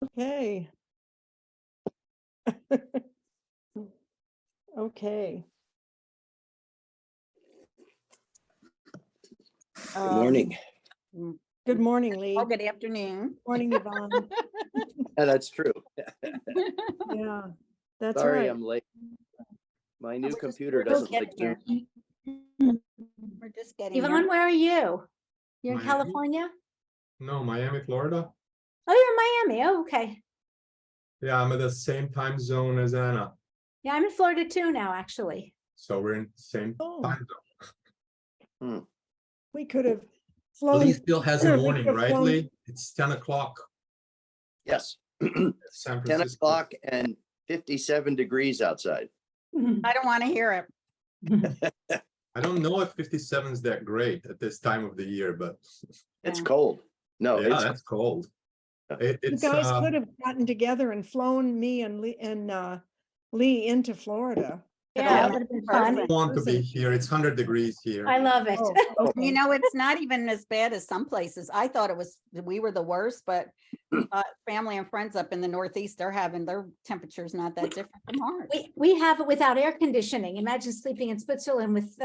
Okay. Okay. Good morning. Good morning, Lee. Oh, good afternoon. Morning, Yvonne. Yeah, that's true. Yeah, that's Sorry, right. I'm late. My new We're computer just doesn't like getting Zoom. here. We're just getting Yvonne, here. where are you? You're in Miami? California? No, Miami, Florida. Oh, you're in Miami. Oh, okay. Yeah, I'm at the same time zone as Anna. Yeah, I'm in Florida too now, actually. So we're in the same Oh. time zone. We could have flown. Lee still has a we morning, could have right, flown- Lee? It's 10 o'clock. Yes, San 10 Francisco. o'clock and 57 degrees outside. I don't want to hear it. I don't know if 57 is that great at this time of the year, but It's Yeah. cold. No, yeah, it's that's cold. You It's guys could have gotten together and flown me and Lee into Florida. Yeah, Yeah. that would have been I fun. don't want to be here. It's 100 degrees here. I love it. Oh, You okay. know, it's not even as bad as some places. I thought we were the worst, but family and friends up in the Northeast, they're having their temperatures not that different from ours. We have it without air conditioning. Imagine sleeping in Switzerland with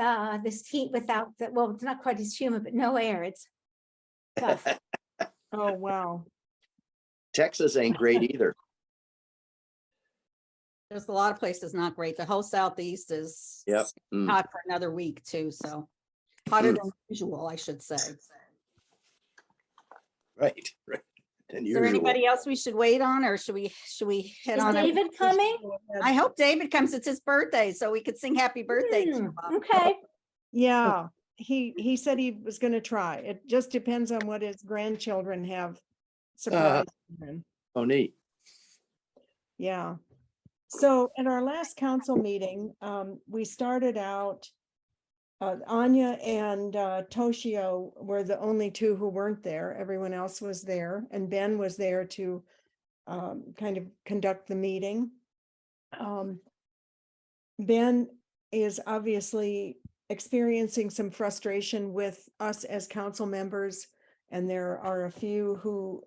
this heat without that. Well, it's not quite as humid, but no air. It's tough. Oh, wow. Texas ain't great either. There's a lot of places not great. The whole Southeast is Yep. Mm. hot for another week too, so hotter than usual, I should say. Is Right. Right. Than there usual. anybody else we should wait on, or should we head Is on? David coming? I hope David comes. It's his birthday, so we could sing happy birthday to him. Okay. Yeah, he said he was going to try. It just depends on what his grandchildren have surprised him. Oh, neat. Yeah. So at our last council meeting, we started out, Anya and Toshio were the only two who weren't there. Everyone else was there, and Ben was there to kind of conduct the meeting. Ben is obviously experiencing some frustration with us as council members, and there are a few who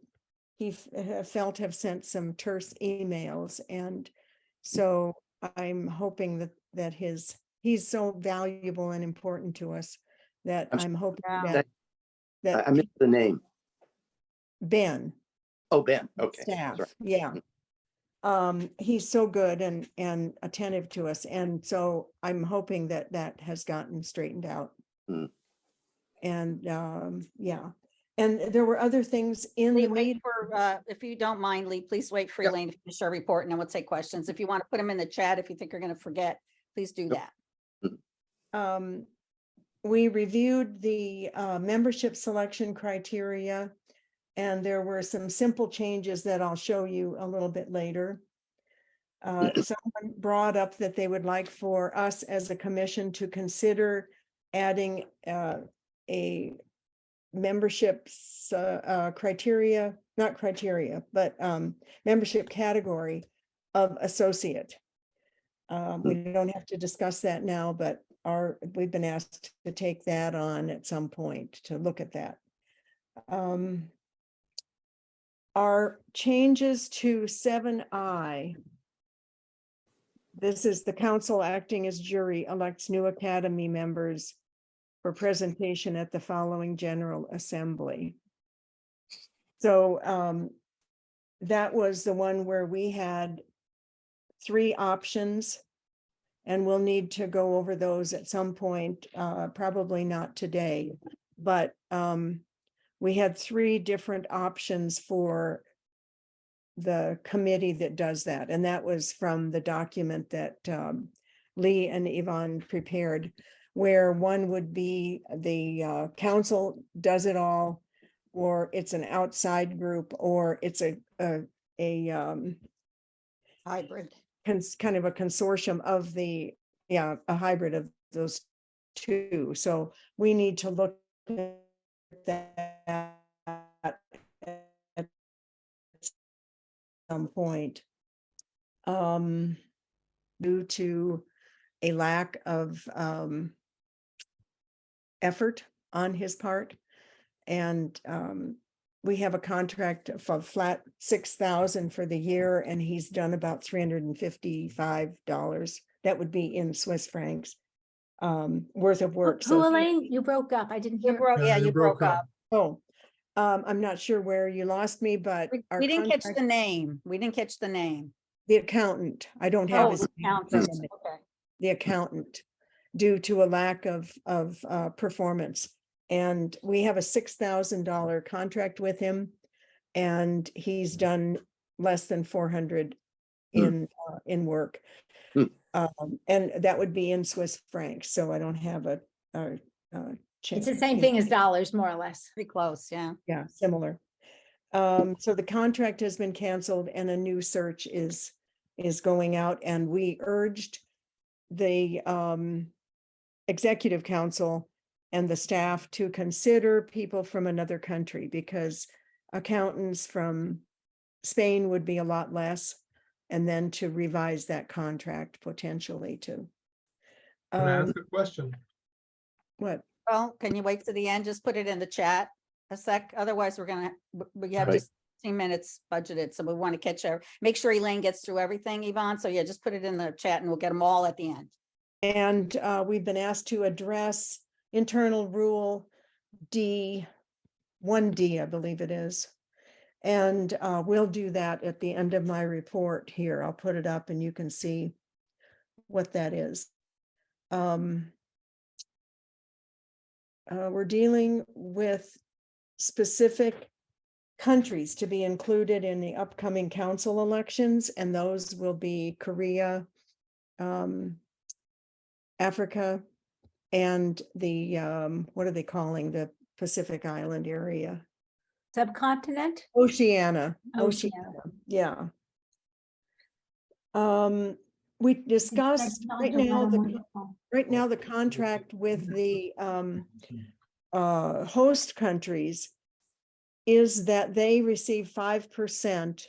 he felt have sent some terse emails, and so I'm hoping that he's so valuable and important to us that I'm I'm hoping Yeah. I missed the name. Ben Oh, Ben. Okay. staff, Sorry. yeah. He's so good and attentive to us, and so I'm hoping that has gotten straightened out. Mm. And yeah, and there were other things in Lee, the wait meeting. for, if you don't mind, Lee, please wait for Yep. Elaine to finish her report, and then we'll take questions. If you want to put them in the chat, if you think you're going to forget, please do Yep. that. We reviewed the membership selection criteria, and there were some simple changes that I'll show you a little bit later. Someone brought up that they would like for us as a commission to consider adding a membership criteria, not criteria, but membership category of associate. We don't have to discuss that now, but we've been asked to take that on at some point to look at that. Our changes to 7I. This is the council acting as jury elects new academy members for presentation at the following general assembly. So that was the one where we had 3 options, and we'll need to go over those at some point, probably not today, but we had 3 different options for the committee that does that, and that was from the document that Lee and Yvonne prepared, where one would be the council does it all, or it's an outside group, or it's a Hybrid. kind of a consortium of a hybrid of those 2. So we need to look at that at some point. Due to a lack of effort on his part, and we have a contract for flat 6,000 for the year, and he's done about $355. That would be in Swiss francs, worth of work. Who, So he- Elaine? You broke up. I didn't You hear. broke, yeah, you broke up. oh, I'm not sure where you lost me, but our We didn't catch contract- the name. We didn't catch the name. the accountant, I don't have Oh, his the name. accountant. on it. Okay. The accountant, due to a lack of performance. And we have a $6,000 contract with him, and he's done less than 400 in work. And that would be in Swiss francs, so I don't have a It's the same thing as dollars, more or less. Pretty close, yeah. Yeah, similar. So the contract has been canceled and a new search is going out, and we urged the executive council and the staff to consider people from another country, because accountants from Spain would be a lot less, and then to revise that contract potentially to. Can I ask a question? What? Well, can you wait to the end? Just put it in the chat a sec. Otherwise, we have Right. just 10 minutes budgeted. So we want to catch our, make sure Elaine gets through everything, Yvonne. So yeah, just put it in the chat and we'll get them all at the end. And we've been asked to address internal rule D, 1D, I believe it is. And we'll do that at the end of my report here. I'll put it up and you can see what that is. We're dealing with specific countries to be included in the upcoming council elections, and those will be Korea, Africa, and the what are they calling the Pacific Island area? Subcontinent? Oceania. Oceania. Yeah. We discussed right now the contract with the host countries is that they receive 5%,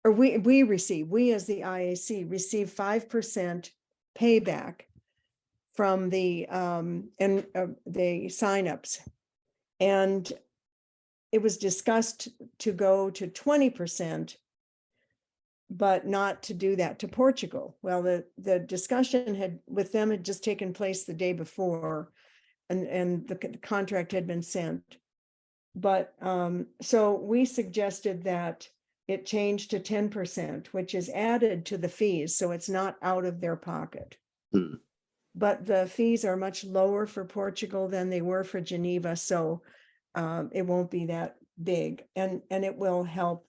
or we as the IAC receive 5% payback from the signups. And it was discussed to go to 20%, but not to do that to Portugal. Well, the discussion with them had just taken place the day before, and the contract had been sent. But so we suggested that it changed to 10%, which is added to the fees, so it's not out of their pocket. But the fees are much lower for Portugal than they were for Geneva, so it won't be that big, and it will help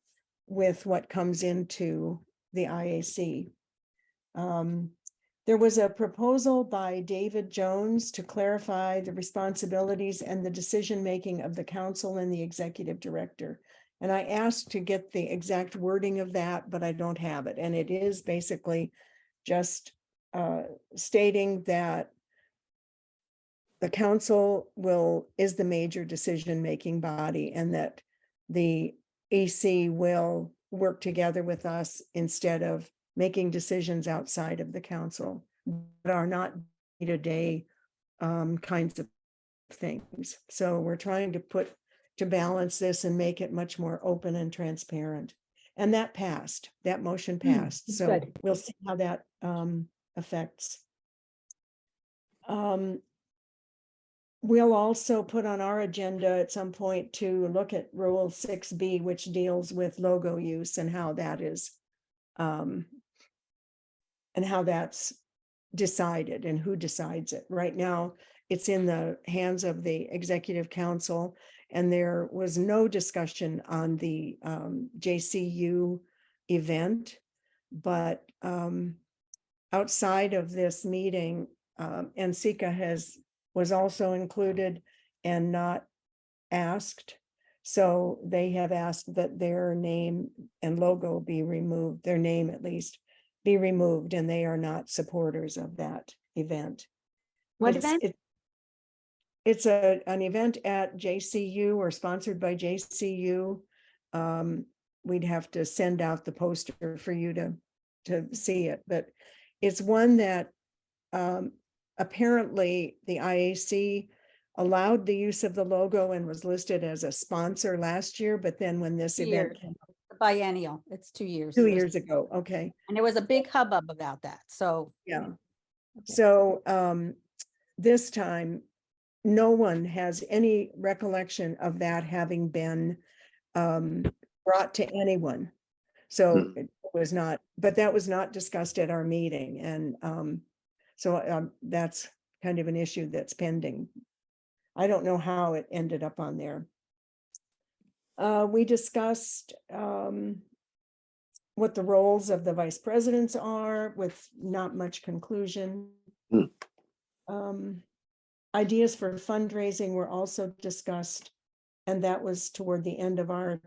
with what comes into the IAC. There was a proposal by David Jones to clarify the responsibilities and the decision-making of the council and the executive director. And I asked to get the exact wording of that, but I don't have it. And it is basically just stating that the council is the major decision-making body, and that the EC will work together with us instead of making decisions outside of the council that are not day-to-day kinds of things. So we're trying to balance this and make it much more open and transparent. And that motion passed. So good. we'll see how that affects. We'll also put on our agenda at some point to look at Rule 6B, which deals with logo use and how that is, and how that's decided and who decides it. Right now, it's in the hands of the executive council, and there was no discussion on the JCU event, but outside of this meeting, NCICA was also included and not asked. So they have asked that their name and logo be removed, their name at least be removed, and they are not supporters of that event. What It's- event? It's an event at JCU or sponsored by JCU. We'd have to send out the poster for you to see it, but it's one that apparently the IAC allowed the use of the logo and was listed as a sponsor last year, but then when this 2 event years. came Biennial, it's 2 years. 2 years ago, okay, And there was a big hubbub about that, so. yeah. So this time, no one has any recollection of that having been brought to anyone. So it was not, but that was not discussed at our meeting, and so that's kind of an issue that's pending. I don't know how it ended up on there. We discussed what the roles of the vice presidents are with not much conclusion. Ideas for fundraising were also discussed, and that was toward the end of our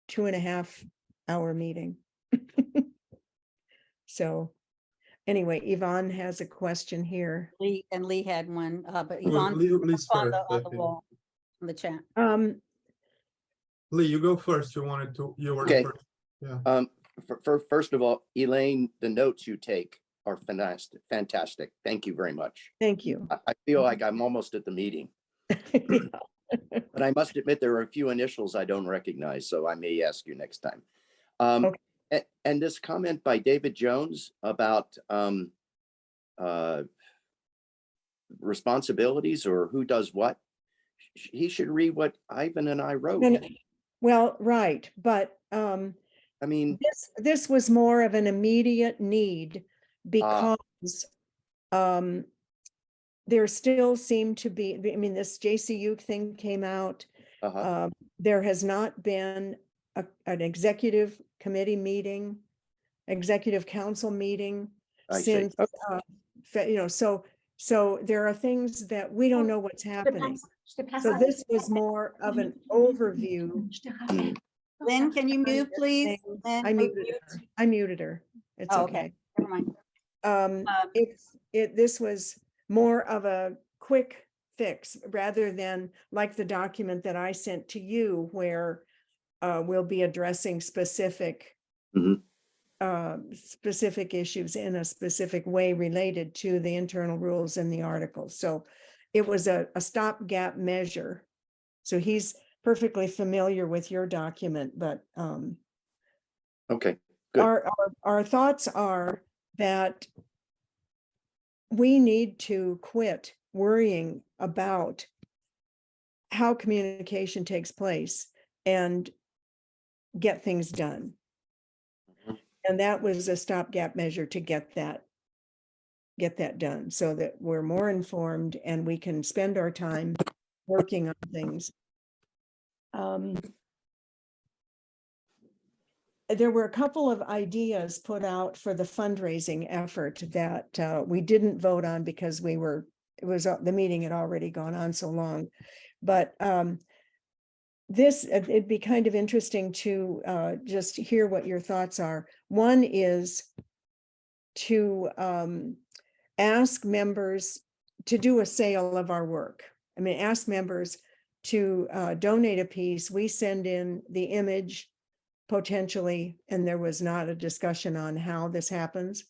2.5-hour meeting. So anyway, Yvonne has a question here. Lee had one, but Well, Yvonne's Lee's on first, the, I on the think. wall, in the chat. Lee, you go first. You were Okay. the first. Yeah. First of all, Elaine, the notes you take are fantastic. Thank you very much. Thank you. I feel like I'm almost at the meeting, but I must admit there are a few initials I don't recognize, so I may ask you next time. And this comment by David Jones about responsibilities or who does what, he should read what Ivan and I wrote. Well, right, but I mean, this was more of an immediate need because there still seemed to be, I mean, this JCU thing came out. There has not been an executive committee meeting, executive council meeting since, so there are things that we don't know what's happening. So this was more of an overview. Lynn, can you mute, please? I muted her. It's Oh, okay. Never mind. This was more of a quick fix rather than like the document that I sent to you where we'll be addressing specific specific issues in a specific way related to the internal rules and the articles. So it was a stopgap measure. So he's perfectly familiar with your document, but okay, good. Our thoughts are that we need to quit worrying about how communication takes place and get things done. And that was a stopgap measure to get that done so that we're more informed and we can spend our time working on things. There were a couple of ideas put out for the fundraising effort that we didn't vote on because the meeting had already gone on so long. But it'd be kind of interesting to just hear what your thoughts are. One is to ask members to do a sale of our work. I mean, ask members to donate a piece. We send in the image potentially, and there was not a discussion on how this happens.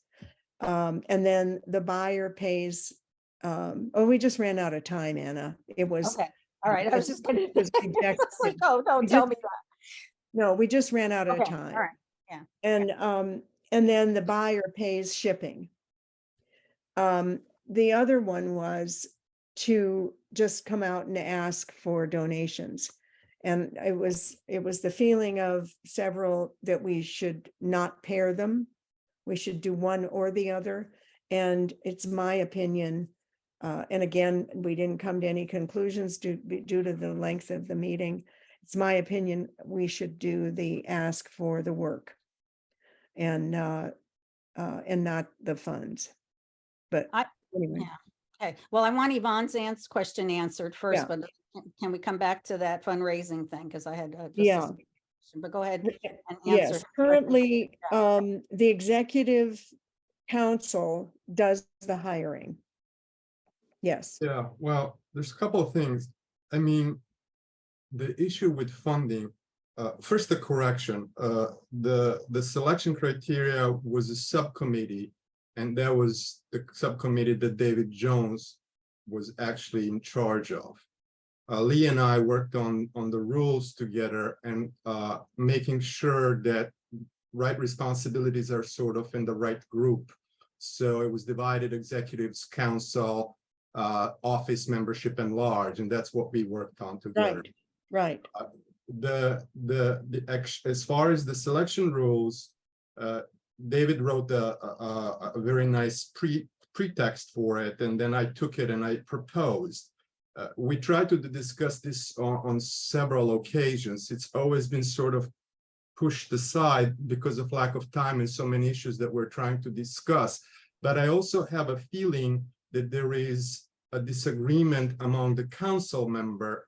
And then the buyer pays. We just ran out of time, Anna. It was okay. All right. I was just gonna. Like, oh, don't tell me that. No, we just ran out of time. All right. Yeah. And then the buyer pays shipping. The other one was to just come out and ask for donations. And it was the feeling of several that we should not pair them. We should do one or the other. And it's my opinion. And again, we didn't come to any conclusions due to the length of the meeting. It's my opinion we should do the ask for the work and not the funds. But anyway. Yeah. Okay. Well, I want Yvonne's question answered first, but can we come back to that fundraising thing? Because I had but go ahead and answer. Yes, currently the executive council does the hiring. Yes. Yeah, well, there's a couple of things. I mean, the issue with funding, first the correction, the selection criteria was a subcommittee, and that was the subcommittee that David Jones was actually in charge of. Lee and I worked on the rules together and making sure that right responsibilities are sort of in the right group. So it was divided: executives, council, office membership, and large, and that's what we worked on together. Right. As far as the selection rules, David wrote a very nice pretext for it, and then I took it and I proposed. We tried to discuss this on several occasions. It's always been sort of pushed aside because of lack of time and so many issues that we're trying to discuss. But I also have a feeling that there is a disagreement among the council members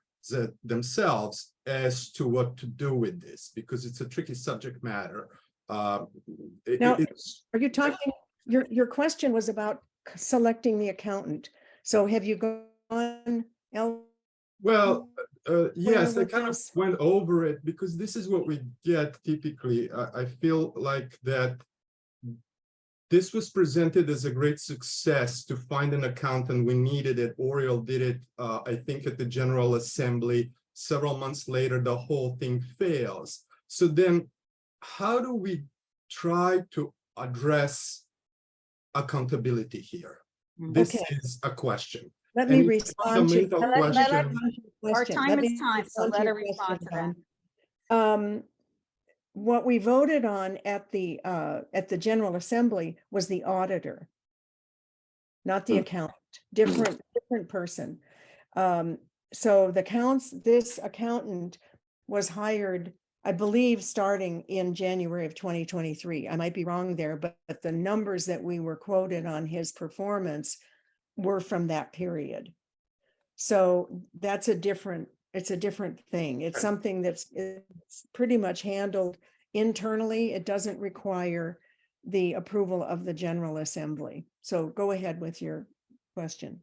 themselves as to what to do with this, because it's a tricky subject matter. Now, are you talking, your question was about selecting the accountant. So have you gone Well, yes, I with kind of this? went over it because this is what we get typically. I feel like that this was presented as a great success to find an accountant. We needed it. Oriel did it, I think, at the General Assembly. Several months later, the whole thing fails. So then how do we try to address accountability here? This Okay. is a question. Let And me it's a respond to fundamental Let- let her- question. Our time is time, so let her respond to that. that. What we voted on at the General Assembly was the auditor, not the accountant, different person. So this accountant was hired, I believe, starting in January of 2023. I might be wrong there, but the numbers that we were quoted on his performance were from that period. So that's it's a different thing. It's something it's pretty much handled internally. It doesn't require the approval of the General Assembly. So go ahead with your question.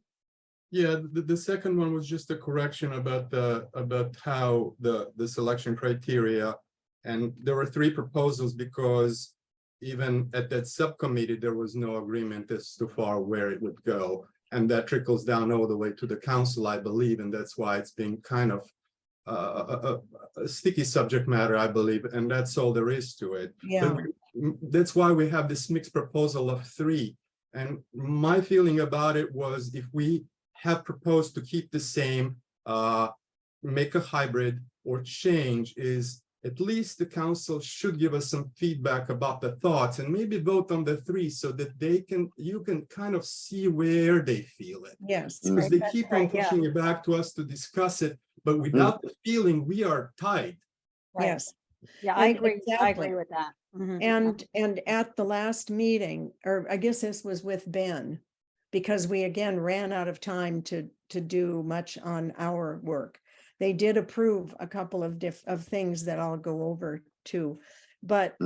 Yeah, the second one was just a correction about how the selection criteria, and there were 3 proposals because even at that subcommittee there was no agreement as to far where it would go, and that trickles down all the way to the council, I believe, and that's why it's been kind of a sticky subject matter, I believe, and that's all there is to it. Yeah. That's why we have this mixed proposal of 3, and my feeling about it was, if we have proposed to keep the same, make a hybrid or change, is at least the council should give us some feedback about the thoughts and maybe vote on the 3 so that you can kind of see where they feel it. Yes. Because they That's keep right, on pushing it back to us to discuss it, but without the feeling we are tied. Right. Yes. Yeah, I And agree. I exactly. agree with that. Mhm. And at the last meeting, or I guess this was with Ben, because we again ran out of time to do much on our work. They did approve a couple of things that I'll go over too, but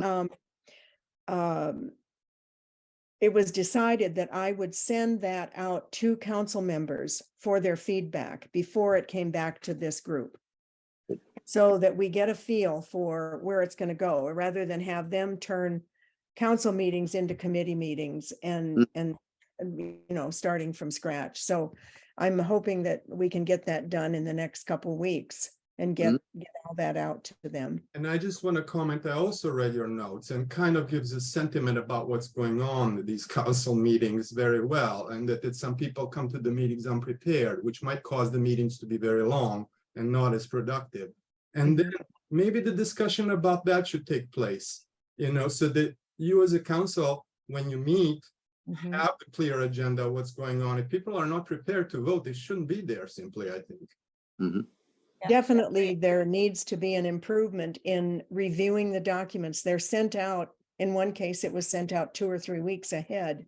it was decided that I would send that out to council members for their feedback before it came back to this group, so that we get a feel for where it's going to go, rather than have them turn council meetings into committee meetings and starting from scratch. So I'm hoping that we can get that done in the next couple of weeks and get all that out to them. And I just want to comment, I also read your notes and kind of gives a sentiment about what's going on at these council meetings very well, and that some people come to the meetings unprepared, which might cause the meetings to be very long and not as productive. And then maybe the discussion about that should take place, so that you as a council, when you meet, have a clear agenda of what's going on. If people are not prepared to vote, they shouldn't be there, simply, I think. Definitely, there needs to be an improvement in reviewing the documents. They're sent out, in one case, it was sent out 2 or 3 weeks ahead.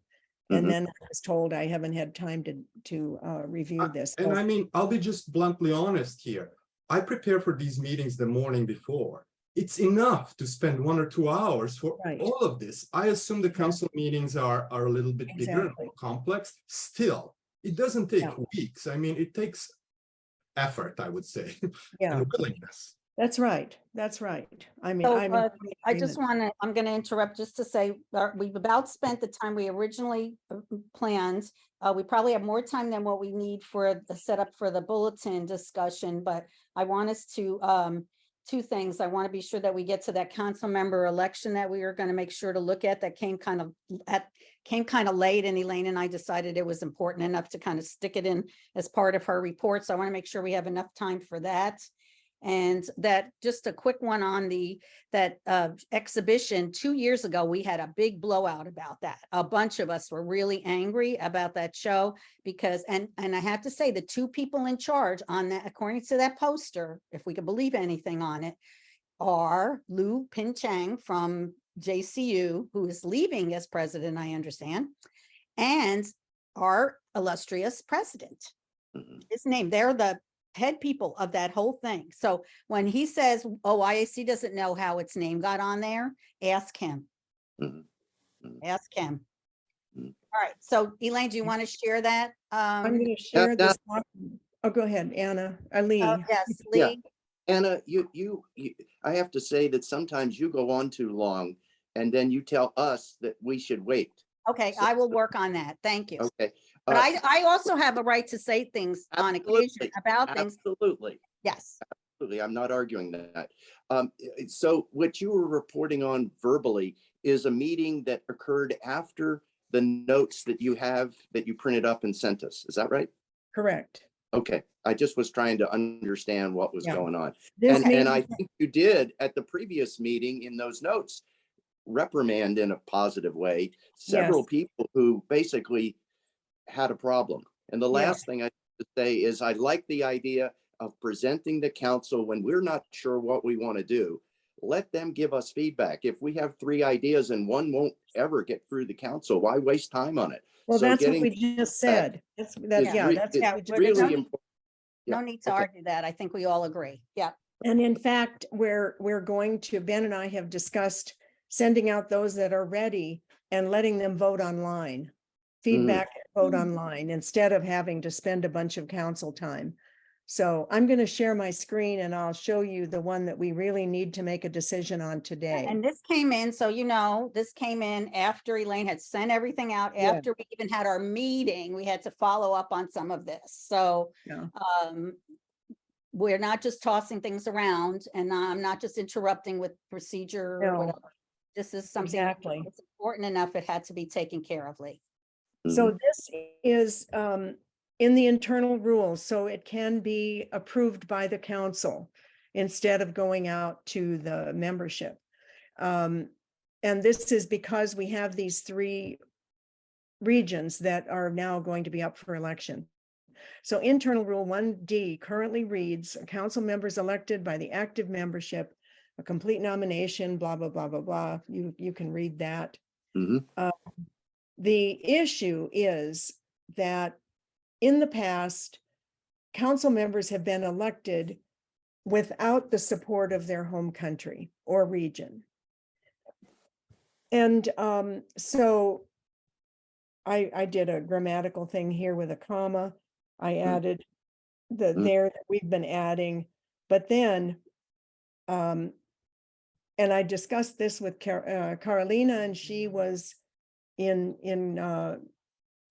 And then I was told I haven't had time to review this. And So- I mean, I'll be just bluntly honest here. I prepare for these meetings the morning before. It's enough to spend 1 or 2 hours for all of this. I assume the council meetings are a little bit bigger, Exactly. more complex. Still, it doesn't take weeks. I mean, it takes effort, I would say, Yeah. and willingness. That's right. That's right. I mean, So, I'm. in I just agreement. want to, I'm going to interrupt just to say, we've about spent the time we originally planned. We probably have more time than what we need for the setup for the bulletin discussion, but I want us to, two things. I want to be sure that we get to that council member election that we are going to make sure to look at, that came kind of late, and Elaine and I decided it was important enough to kind of stick it in as part of her report. So I want to make sure we have enough time for that. And that, just a quick one on that exhibition 2 years ago, we had a big blowout about that. A bunch of us were really angry about that show because, and I have to say, the two people in charge on that, according to that poster, if we could believe anything on it, are Lu Pin Chang from JCU, who is leaving as president, I understand, and our illustrious president. Mhm. His name, they're the head people of that whole thing. So when he says, oh, IAC doesn't know how its name got on there, ask him. Mhm. Mhm. Ask him. Mhm. All right. So Elaine, do you want to share that? I'm going to share this. Oh, go ahead, Anna. Lee. Yes, Yeah. Lee. Anna, I have to say that sometimes you go on too long and then you tell us that we should wait. Okay, So- I will work on that. Thank you. Okay. But uh, I also have a right to say things on occasion Absolutely. about things. Absolutely. Yes. Absolutely. I'm not arguing that. So what you were reporting on verbally is a meeting that occurred after the notes that you have, that you printed up and sent us. Is that right? Correct. Okay. I just was trying to understand what was Yeah. going on. This And I meeting- think you did at the previous meeting in those notes reprimand in a positive way several Yes. people who basically had a problem. And the Yeah. last thing I have to say is I like the idea of presenting the council when we're not sure what we want to do. Let them give us feedback. If we have 3 ideas and one won't ever get through the council, why waste time on it? Well, So that's what getting we just said. That's, that, is yeah, re- that's is what we Yeah, just we're- said. really important. No Yeah, need to okay. argue that. I think we all agree. Yeah. And in fact, we're going to, Ben and I have discussed sending out those that are ready and letting them vote online. Feedback, vote online, instead of having to spend a bunch of council time. So I'm going to share my screen and I'll show you the one that we really need to make a decision on today. And this came in, so you know, this came in after Elaine had sent everything out, Yeah. after we even had our meeting. We had to follow up on some of this. So Yeah. we're not just tossing things around, and I'm not just interrupting with procedure or No. whatever. This is something Exactly. that's important enough. It had to be taken care of, Lee. So this is in the internal rules, so it can be approved by the council instead of going out to the membership. And this is because we have these 3 regions that are now going to be up for election. So internal rule 1D currently reads, council members elected by the active membership, a complete nomination, blah, blah, blah, blah, blah. You can read that. Mhm. The issue is that in the past, council members have been elected without the support of their home country or region. And so I did a grammatical thing here with a comma. I added the there that we've been adding, but then, and I discussed this with Carolina, and she was in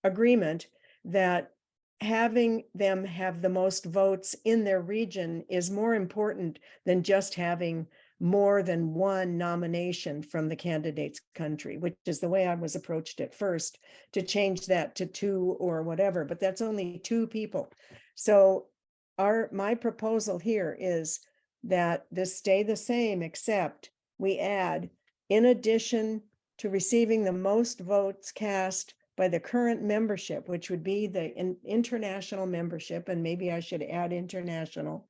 agreement that having them have the most votes in their region is more important than just having more than one nomination from the candidate's country, which is the way I was approached at first, to change that to 2 or whatever, but that's only 2 people. So my proposal here is that this stay the same, except we add, in addition to receiving the most votes cast by the current membership, which would be the international membership, and maybe I should add international.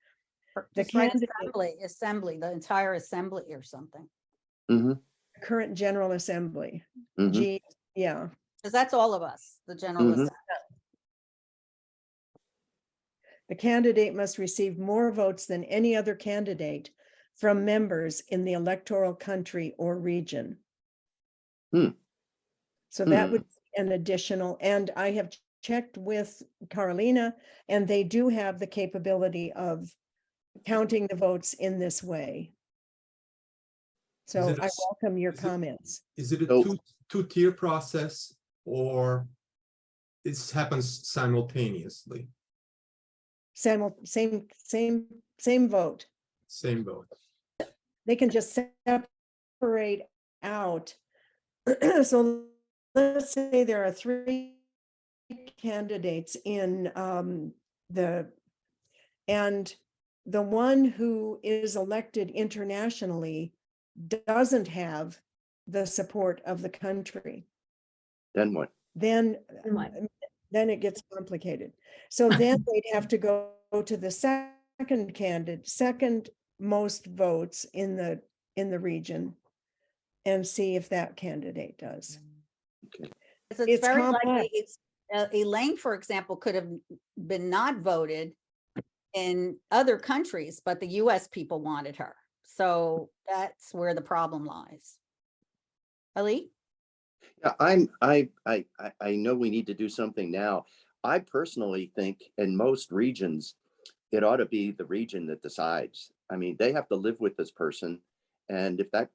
The Just write candidate, assembly, the entire assembly or something, Mhm. current General Assembly, Mhm. yeah. because that's all of us, the general Mhm. assembly. The candidate must receive more votes than any other candidate from members in the electoral country or region. So that would be an additional, and I have checked with Carolina, and they do have the capability of counting the votes in this way. So it a I s- welcome your is it- comments. Is it a So- two-tier process or it happens simultaneously? Same vote. Same vote. They can just separate out. So let's say there are 3 candidates in and the one who is elected internationally doesn't have the support of the country. Then what? Then And what? it gets complicated. So then they'd have to go to the second candidate, second most votes in the region, and see if that candidate does. Because It's very likely, complex. it's, Elaine, for example, could have been not voted in other countries, but the US people wanted her. So that's where the problem lies. Ali? Yeah, I know we need to do something now. I personally think in most regions, it ought to be the region that decides. I mean, they have to live with this person. And if that,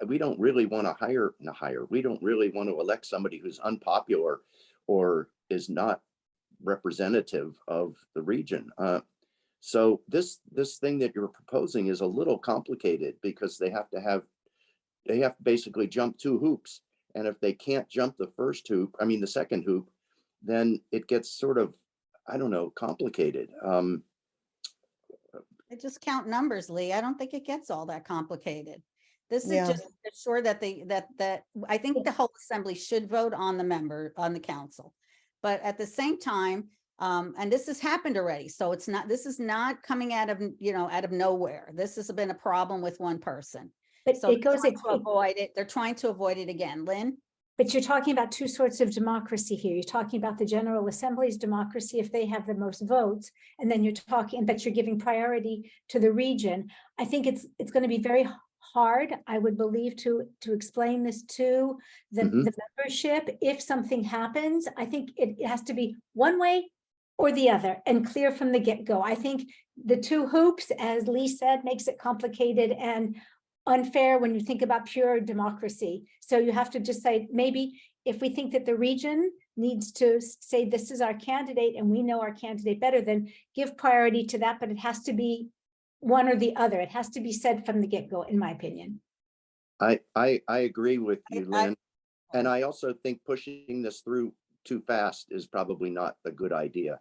we don't really want to we don't really want to elect somebody who's unpopular or is not representative of the region. So this thing that you're proposing is a little complicated because they have to basically jump 2 hoops. And if they can't jump the second hoop, then it gets sort of, I don't know, complicated. They just count numbers, Lee. I don't think it gets all that complicated. This is Yeah. just to ensure that I think the whole assembly should vote on the council. But at the same time, and this has happened already, so this is not coming out of nowhere. This has been a problem with one person. But So it goes, they're trying to avoid it. They're trying to avoid it again. Lynn? but you're talking about 2 sorts of democracy here. You're talking about the General Assembly's democracy if they have the most votes, and then but you're giving priority to the region. I think it's going to be very hard, I would believe, to explain this to the membership. If something happens, I think it has to be one way or the other and clear from the get-go. I think the 2 hoops, as Lee said, makes it complicated and unfair when you think about pure democracy. So you have to just say, maybe if we think that the region needs to say, this is our candidate and we know our candidate better, then give priority to that, but it has to be one or the other. It has to be said from the get-go, in my opinion. I agree with you, Lynn. And I also think pushing this through too fast is probably not a good idea.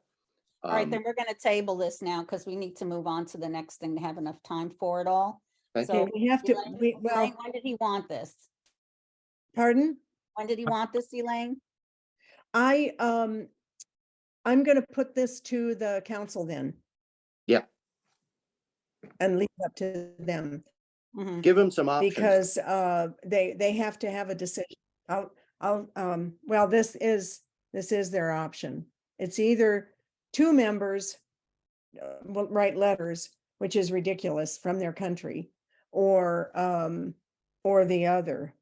All right, then we're going to table this now because we need to move on to the next thing to have enough time for it all. Okay. So We have to, Elaine, well, when did he want this? pardon? When did he want this, Elaine? I'm going to put this to the council then. Yeah. And leave it up to them, Mhm. Give them some options. because they have to have a decision. Well, this is their option. It's either 2 members will write letters, which is ridiculous, from their country, or the other.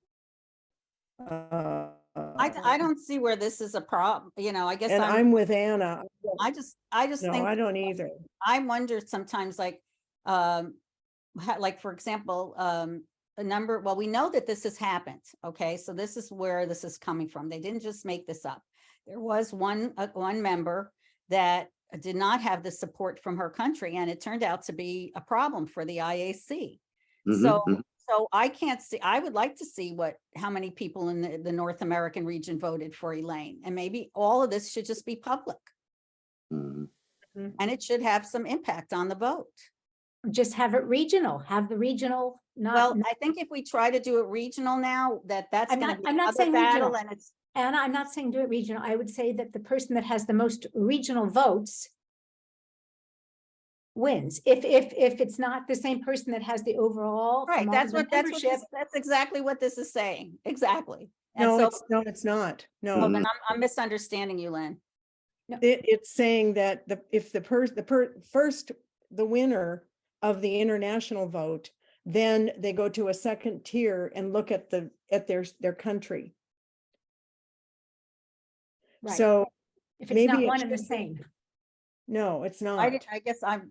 I don't see where this is a problem, I guess And I'm with Anna. I just No, think I don't either. I wonder sometimes, like for example, well, we know that this has happened. Okay, so this is where this is coming from. They didn't just make this up. There was one member that did not have the support from her country, and it turned out to be a problem for the IAC. So I can't see, I would like to see how many people in the North American region voted for Elaine, and maybe all of this should just be public. Mhm. And it should have some impact on the vote. Just have it regional, have the regional Well, I think if we try to do it regional now, that's I'm going not- to be I'm not another saying battle, regional. and it's Anna, I'm not saying do it regional. I would say that the person that has the most regional votes wins. If it's not the same person that has the overall. from right. all That's the what membership, that's exactly what this is saying. Exactly. And No, so, it's not. oh, No, then I'm misunderstanding you, Lynn. it's saying that if the winner of the international vote, then they go to a second tier and look at their country. Right. So if it's maybe not it one and the should be- same. No, it's I, not. I guess I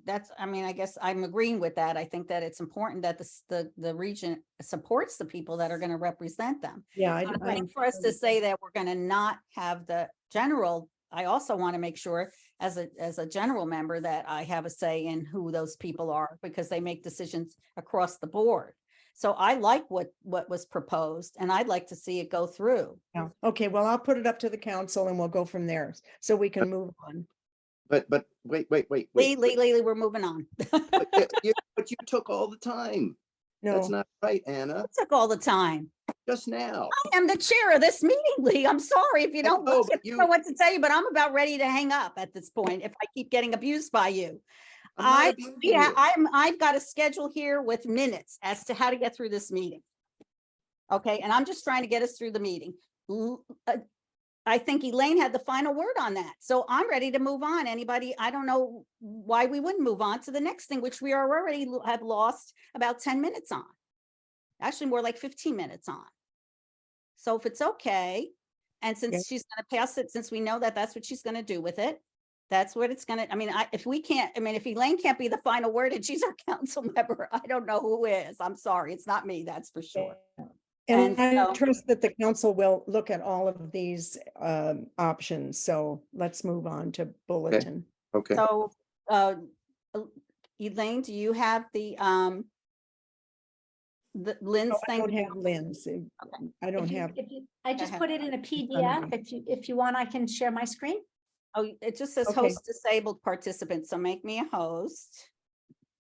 guess I'm agreeing with that. I think that it's important that the region supports the people that are going to represent them. Yeah, I But I don't. think for us to say that we're going to not have the general, I also want to make sure as a general member that I have a say in who those people are, because they make decisions across the board. So I like what was proposed, and I'd like to see it go through. Yeah. Okay, well, I'll put it up to the council and we'll go from there so we can move on. But wait. Lee, we're moving on. But you took all the time. That's No, not right, Anna. It took all the time. Just now. I am the chair of this meeting, Lee. I'm sorry if you don't know, like it, but I don't know what to tell you, but I'm about ready to hang up at this point if I keep getting abused by you. I'm not abusing you. I've got a schedule here with minutes as to how to get through this meeting. Okay, and I'm just trying to get us through the meeting. I think Elaine had the final word on that. So I'm ready to move on. Anybody, I don't know why we wouldn't move on to the next thing, which we are already have lost about 10 minutes on. Actually, more like 15 minutes on. So if it's okay, and since Yeah. she's going to pass it, since we know that that's what she's going to do with it, that's what it's going to, I mean, if we can't, I mean, if Elaine can't be the final word and she's our council member, I don't know who is. I'm sorry. It's not me, that's for sure. and And I so- trust that the council will look at all of these options. So let's move on to bulletin. Okay. So, Elaine, do you have the Lynn's No, I thing? don't have Lynn's. I don't have, I just ahead. put it in a PDF. If you want, I can share my screen. Oh, it just says Okay. host disabled participant, so make me a host.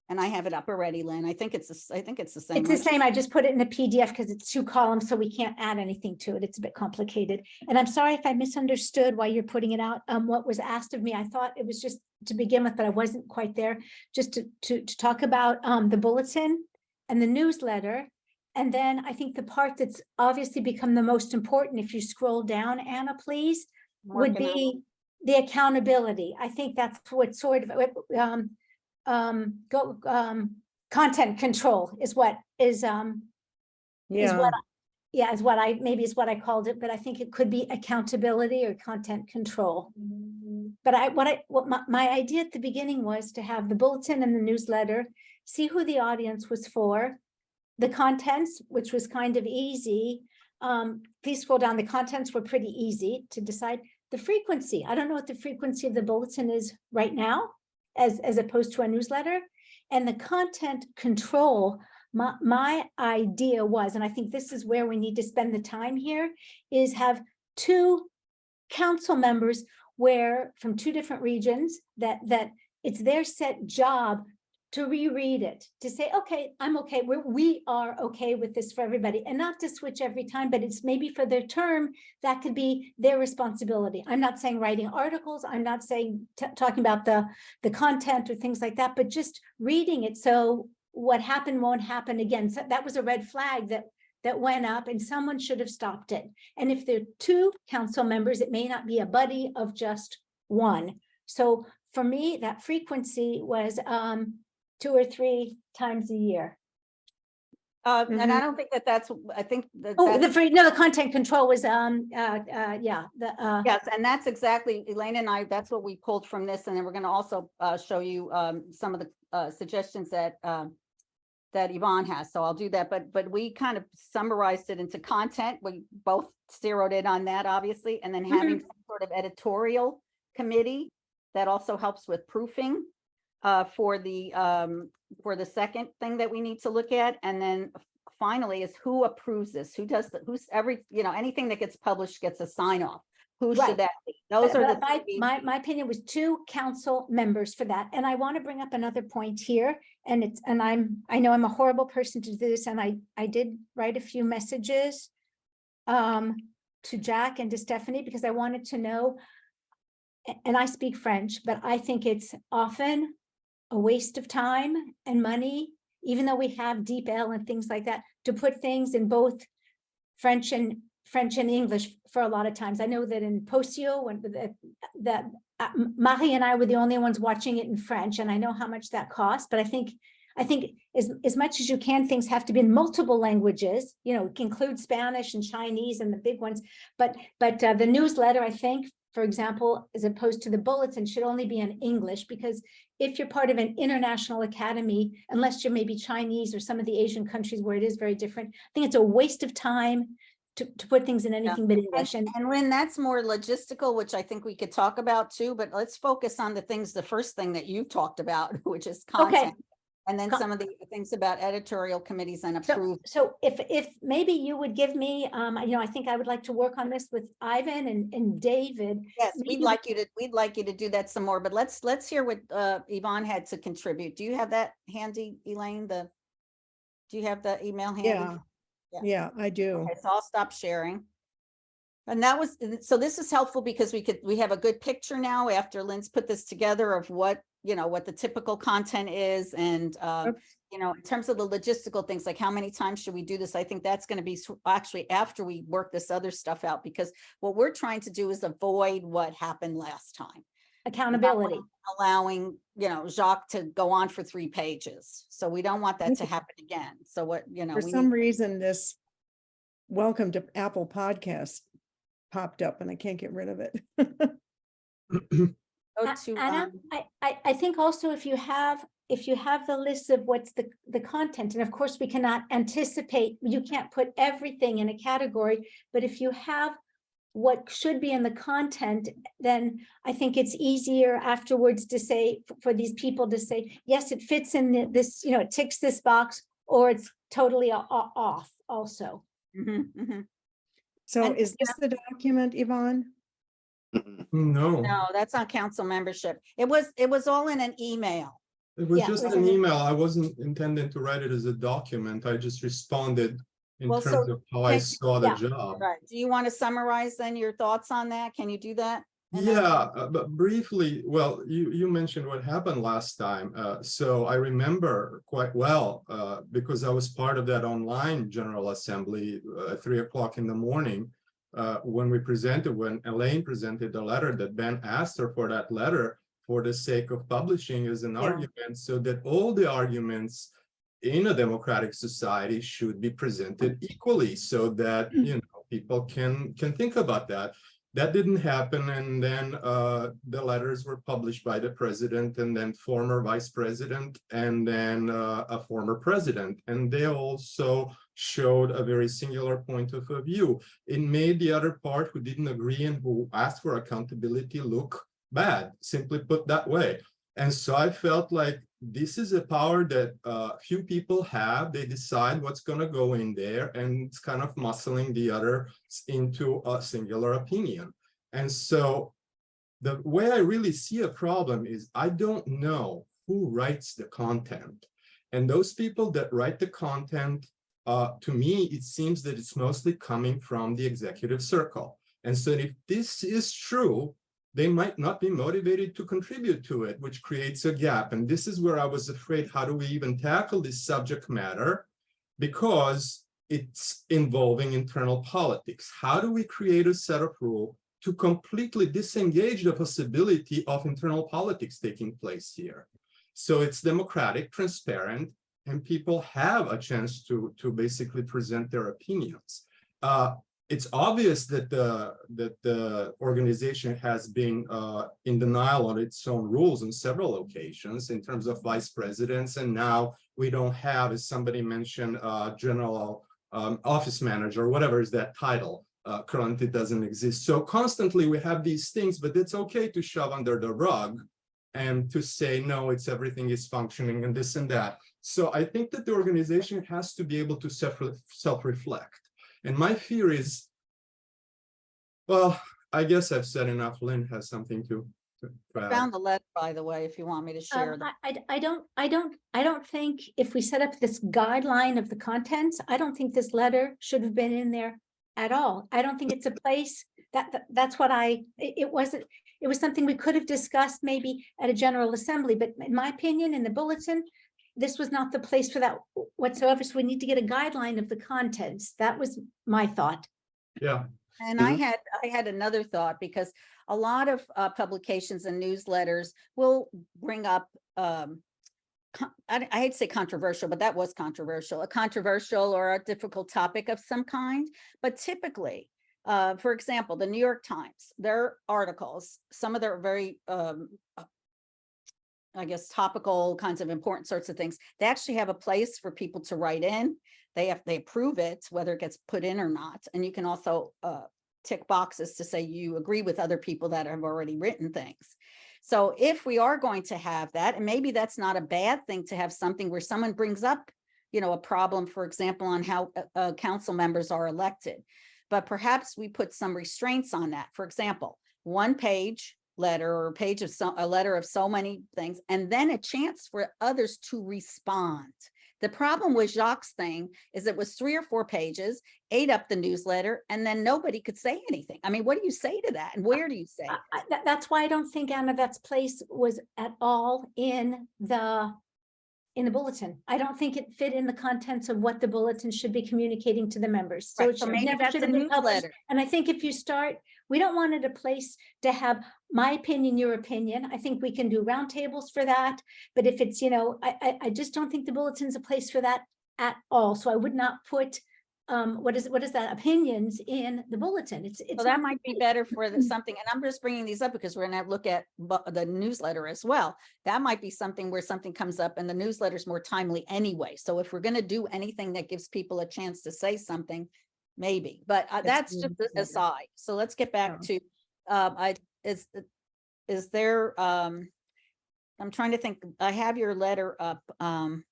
And I have it up already, Lynn. I think it's the same. It's the one. same. I just put it in a PDF because it's 2 columns, so we can't add anything to it. It's a bit complicated. And I'm sorry if I misunderstood why you're putting it out. What was asked of me, I thought it was just to begin with, but I wasn't quite there. Just to talk about the bulletin and the newsletter. And then I think the part that's obviously become the most important, if you scroll down, Anna, please, would Working on it. be the accountability. I think that's what sort of content control is what is yeah, is what I maybe is what I called it, but I think it could be accountability or content control. But what my idea at the beginning was to have the bulletin and the newsletter, see who the audience was for, the contents, which was kind of easy. Please scroll down. The contents were pretty easy to decide. The frequency, I don't know what the frequency of the bulletin is right now, as opposed to a newsletter. And the content control, my idea was, and I think this is where we need to spend the time here, is have 2 council members where from 2 different regions that it's their set job to reread it, to say, okay, I'm okay, we are okay with this for everybody, and not to switch every time, but it's maybe for their term, that could be their responsibility. I'm not saying writing articles, I'm not saying talking about the content or things like that, but just reading it. So what happened won't happen again. So that was a red flag that went up, and someone should have stopped it. And if there are 2 council members, it may not be a buddy of just 1. So for me, that frequency was 2 or 3 times a year. And I don't think that's, I think that. Oh, that's- the content control was, Yes, and that's exactly, Elaine and I, that's what we pulled from this. And then we're going to also show you some of the suggestions that that Yvonne has. So I'll do that. But we kind of summarized it into content. We both zeroed in on that, obviously, and then having some sort of editorial committee that also helps with proofing for the second thing that we need to look at. And then finally is who approves this? Who does who's anything that gets published gets a sign off. Who Right. should that be? Those are the my opinion was 2 council members for that. And I want to bring up another point here. And I know I'm a horrible person to do this, and I did write a few messages to Jack and to Stephanie, because I wanted to know, and I speak French, but I think it's often a waste of time and money, even though we have DeepL and things like that, to put things in both French and English for a lot of times. I know that in Postio, when that Marie and I were the only ones watching it in French, and I know how much that costs, but I think as much as you can, things have to be in multiple languages, include Spanish and Chinese and the big ones, but the newsletter, I think, for example, as opposed to the bulletin, should only be in English, because if you're part of an international academy, unless you're maybe Chinese or some of the Asian countries where it is very different, I think it's a waste of time to put things in anything but English. And And when that's more logistical, which I think we could talk about too, but let's focus on the first thing that you talked about, which is content. And then some of the things about editorial committees and approved. So if maybe you would give me, I think I would like to work on this with Ivan and David. Yes, Maybe we'd like you to do that some more, but let's hear what Yvonne had to contribute. Do you have that handy, Elaine? Do you have the email handy? Yeah, Yeah. yeah, I do. Okay, so I'll stop sharing. And so this is helpful because we have a good picture now after Lynn's put this together of what the typical content is. And, in terms of the logistical things, like how many times should we do this? I think that's going to be actually after we work this other stuff out, because what we're trying to do is avoid what happened last time. accountability. Allowing, Jacques to go on for 3 pages. So we don't want that to happen again. So For some reason, this welcome to Apple Podcast popped up and I can't get rid of it. go to, Anna, I think also if you have the list of what's the content, and of course we cannot anticipate, you can't put everything in a category, but if you have what should be in the content, then I think it's easier afterwards to say, for these people to say, yes, it fits in this, it ticks this box, or it's totally off also. So And- is this the document, Yvonne? No, no, that's on council membership. It was all in an email. it was Yeah, just it an was- email. I wasn't intending to write it as a document. I just responded in Well, terms so of how I can- saw the yeah. job. Right. Do you want to summarize then your thoughts on that? Can you do that? And then- Yeah, but briefly, well, you mentioned what happened last time. So I remember quite well, because I was part of that online General Assembly at 3 o'clock in the morning, when Elaine presented the letter that Ben asked her for that letter for the sake of publishing as an argument, so that all the arguments in a democratic society should be presented equally, so that people can think about that. That didn't happen, and then the letters were published by the president, and then former vice president, and then a former president, and they also showed a very singular point of view. It made the other part who didn't agree and who asked for accountability look bad, simply put that way. And so I felt like this is a power that few people have. They decide what's going to go in there, and it's kind of muscling the other into a singular opinion. And so the way I really see a problem is I don't know who writes the content. And those people that write the content, to me, it seems that it's mostly coming from the executive circle. And so if this is true, they might not be motivated to contribute to it, which creates a gap. And this is where I was afraid, how do we even tackle this subject matter? Because it's involving internal politics. How do we create a set of rules to completely disengage the possibility of internal politics taking place here? So it's democratic, transparent, and people have a chance to basically present their opinions. It's obvious that the organization has been in denial on its own rules on several occasions in terms of vice presidents, and now we don't have, as somebody mentioned, general office manager, or whatever is that title, currently doesn't exist. So constantly we have these things, but it's okay to shove under the rug and to say, no, everything is functioning and this and that. So I think that the organization has to be able to self-reflect. And my fear is, well, I guess I've said enough. Lynn has something to add. Found the letter, by the way, if you want me to share that. I don't think if we set up this guideline of the contents, I don't think this letter should have been in there at all. I don't think it's a place that's what it was something we could have discussed maybe at a general assembly, but in my opinion, in the bulletin, this was not the place for that whatsoever. So we need to get a guideline of the contents. That was my thought. Yeah. And I had another thought, because a lot of publications and newsletters will bring up, I hate to say controversial, but that was controversial, a controversial or a difficult topic of some kind. But typically, For example, the New York Times, their articles, some of their very, I guess, topical kinds of important sorts of things, they actually have a place for people to write in. They approve it, whether it gets put in or not. And you can also tick boxes to say you agree with other people that have already written things. So if we are going to have that, and maybe that's not a bad thing to have something where someone brings up, a problem, for example, on how council members are elected, but perhaps we put some restraints on that. For example, 1-page letter or a letter of so many things, and then a chance for others to respond. The problem with Jacques' thing is it was 3 or 4 pages, ate up the newsletter, and then nobody could say anything. I mean, what do you say to that? And where do you say it? That's why I don't think Anna Vet's place was at all in the bulletin. I don't think it fit in the contents of what the bulletin should be communicating to the members. So Right, it so should maybe never that's should a have been published. newsletter. And I think if you start, we don't want it a place to have my opinion, your opinion. I think we can do roundtables for that. But if it's, I just don't think the bulletin's a place for that at all. So I would not put what is that, opinions in the bulletin. It's So that might be better for something, and I'm just bringing these up because we're going to look at the newsletter as well. That might be something where something comes up and the newsletter is more timely anyway. So if we're going to do anything that gives people a chance to say something, maybe, but that's just an aside. So let's get back to, is there, I'm trying to think, I have your letter up. And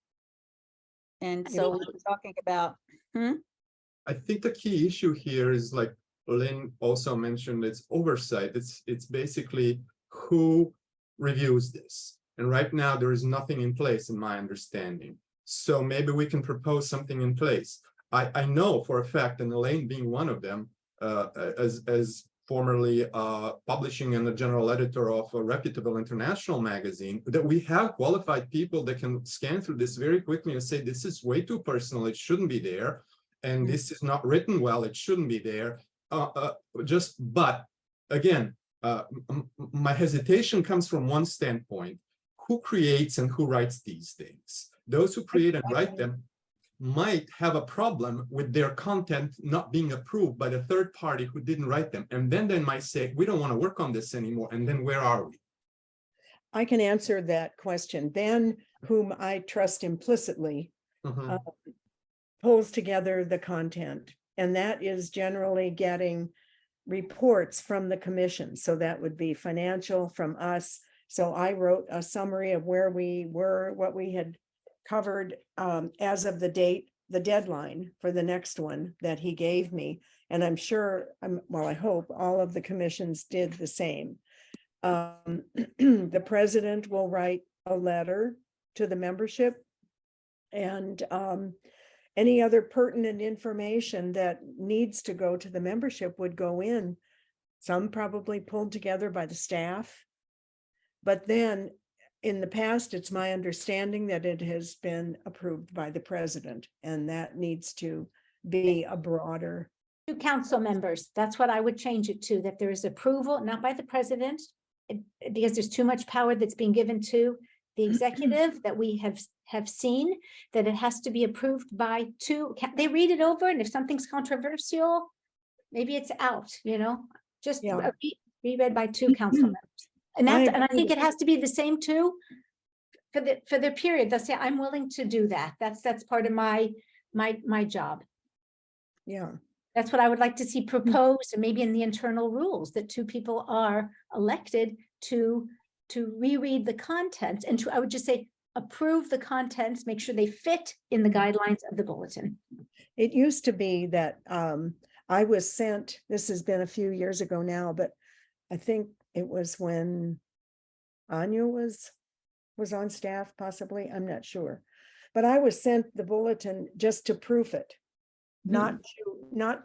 so we were talking about, I think the key issue here is, like Lynn also mentioned, it's oversight. It's basically who reviews this. And right now there is nothing in place, in my understanding. So maybe we can propose something in place. I know for a fact, and Elaine being one of them, as formerly publishing and the general editor of a reputable international magazine, that we have qualified people that can scan through this very quickly and say, this is way too personal, it shouldn't be there. And this is not written well, it shouldn't be there. But again, my hesitation comes from one standpoint: who creates and who writes these things? Those who create and write them might have a problem with their content not being approved by the third party who didn't write them. And then they might say, we don't want to work on this anymore. And then where are we? I can answer that question. Ben, whom I trust implicitly, pulls together the content, and that is generally getting reports from the commission. So that would be financial from us. So I wrote a summary of where we were, what we had covered as of the date, the deadline for the next one that he gave me. And I'm sure, I hope all of the commissions did the same. The president will write a letter to the membership, and any other pertinent information that needs to go to the membership would go in, some probably pulled together by the staff. But then in the past, it's my understanding that it has been approved by the president, and that needs to be a broader. 2 council members, that's what I would change it to, that there is approval, not by the president, because there's too much power that's being given to the executive that we have seen, that it has to be approved by 2. They read it over, and if something's controversial, maybe it's out, just be read by 2 council members. And I think it has to be the same too for the period. They'll say, I'm willing to do that. That's part of my job. Yeah. That's what I would like to see proposed, and maybe in the internal rules, that 2 people are elected to reread the contents, and I would just say, approve the contents, make sure they fit in the guidelines of the bulletin. It used to be that I was sent, this has been a few years ago now, but I think it was when Anya was on staff, possibly, I'm not sure. But I was sent the bulletin just to proof it, not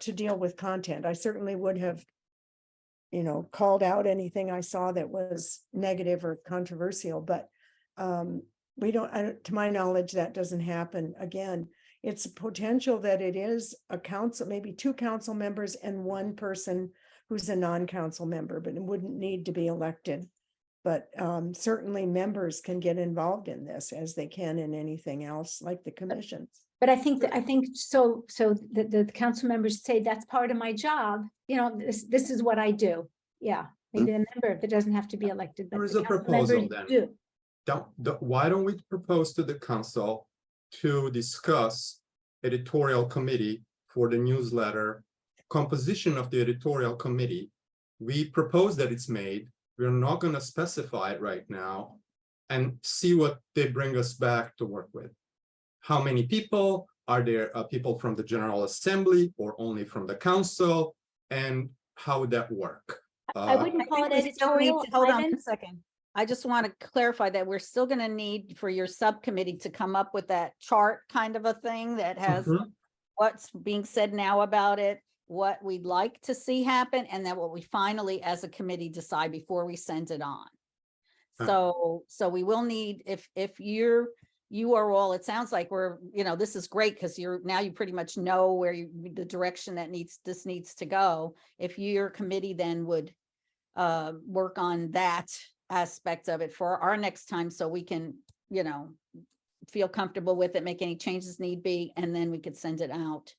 to deal with content. I certainly would have, called out anything I saw that was negative or controversial, but we don't, to my knowledge, that doesn't happen. Again, it's a potential that it is a council, maybe 2 council members and 1 person who's a non-council member, but it wouldn't need to be elected. But certainly members can get involved in this as they can in anything else, like the commissions. But I think so the council members say that's part of my job, you know, this is what I do. Yeah, maybe a member, that doesn't have to be elected, but There is the a council proposal members then. do. Why don't we propose to the council to discuss editorial committee for the newsletter, composition of the editorial committee? We propose that it's made. We're not going to specify it right now, and see what they bring us back to work with. How many people? Are there people from the General Assembly or only from the council? And how would that work? I wouldn't call it we still need editorial, to- Hold on Ivan. one second. I just want to clarify that we're still going to need for your subcommittee to come up with that chart kind of a thing that has Mhm. what's being said now about it, what we'd like to see happen, and then what we finally as a committee decide before we send it on. So we will need, if you are all, it sounds like we're, you know, this is great because you pretty much know where the direction that this needs to go. If your committee then would work on that aspect of it for our next time, so we can, you know, feel comfortable with it, make any changes need be, and then we could send it out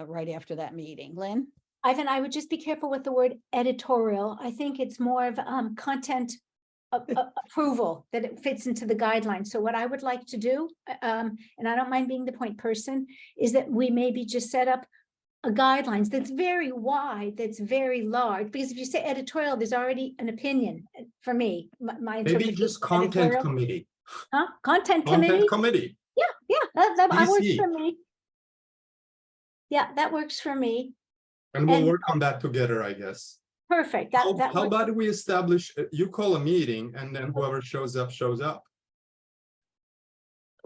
right after that meeting. Lynn? Ivan, I would just be careful with the word editorial. I think it's more of content approval, that it fits into the guidelines. So what I would like to do, and I don't mind being the point person, is that we maybe just set up a guidelines that's very wide, that's very large, because if you say editorial, there's already an opinion for me, my Maybe interpretation. just of content editorial. committee. Huh? Content committee? Content committee. Yeah, that works DC. for me. Yeah, that works for me. And we'll And- work on that together, I guess. Perfect. How That works. about we establish, you call a meeting and then whoever shows up, shows up.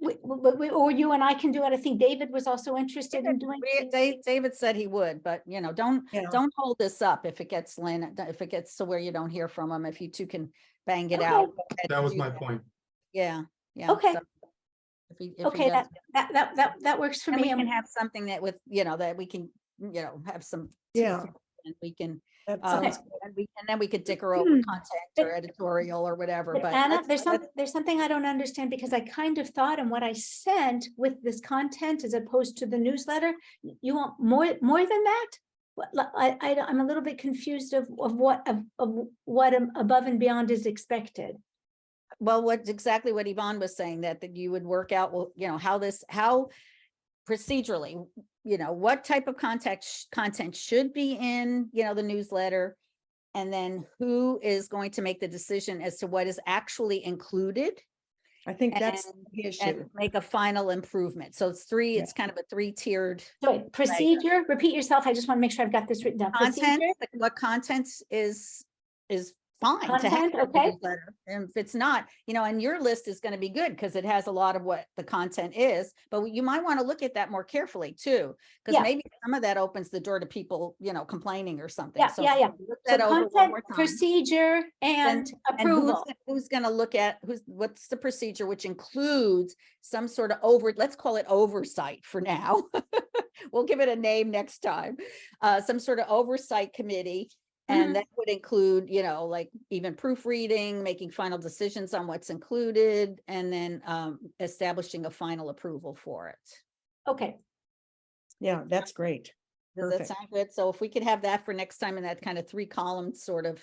Or you and I can do it. I think David was also interested in doing. David said he would, but you know, don't hold this up if it gets Lynn, if it gets to where you don't hear from him, if you two can bang it Okay. out. That was do my that. point. Yeah. Okay. so if he Okay, does- that works for and me. we can have something that with, you know, that we can, you know, have some. Yeah. And we can, That and sounds, then we could dicker over content or editorial or whatever, But but. Anna, let's- there's something I don't understand, because I kind of thought in what I sent with this content as opposed to the newsletter, you want more than that? I'm a little bit confused of what above and beyond is expected. Well, what's exactly what Yvonne was saying, that you would work out, well, you know, how procedurally, you know, what type of content should be in, you know, the newsletter. And then who is going to make the decision as to what is actually included I think that's and- the issue. and make a final improvement. So it's Yeah. it's kind of a 3-tiered So procedure, repeat yourself. I just want to make sure I've got this written down. content. Procedure, Like what content is fine to have Content, in the okay. newsletter. And if it's not, you know, and your list is going to be good because it has a lot of what the content is, but you might want to look at that more carefully too, because Yeah. maybe some of that opens the door to people, you know, complaining or something. Yeah, So yeah. look So that over one content, more time. procedure, and And approval. who's going to look at what's the procedure, which includes some sort of let's call it oversight for now. We'll give it a name next time. Some sort of oversight committee. And that would include, you know, like even proofreading, making final decisions on what's included, and then establishing a final approval for it. Okay, Yeah, that's great. Does that Perfect. sound good? So if we could have that for next time in that kind of 3-column sort of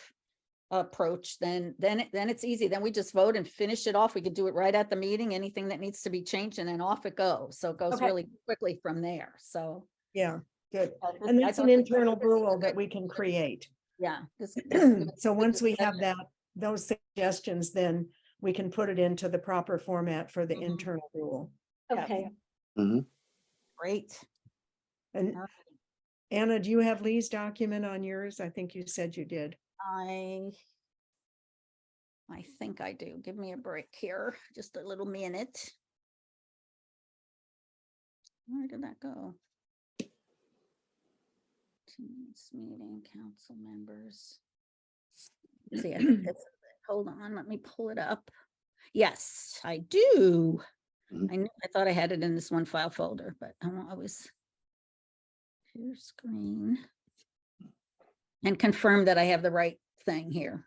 approach, then it's easy. Then we just vote and finish it off. We could do it right at the meeting, anything that needs to be changed, and then off it goes. So it goes Okay. really quickly from there. So. Yeah, good. I And thought that's an this- internal this is a rule good- that we can create. Yeah. So once we have those suggestions, then we can put it into the proper format for the Mhm. internal rule. Yeah. okay. Mhm. Great. And All right. Anna, do you have Lee's document on yours? I think you said you did. I think I do. Give me a break here, just a little minute. Where did that go? Teams meeting, council members. See, I think that's, hold on, let me pull it up. Yes, I do. Mhm. I thought I had it in this one file folder, but I won't always. Share screen. And confirm that I have the right thing here.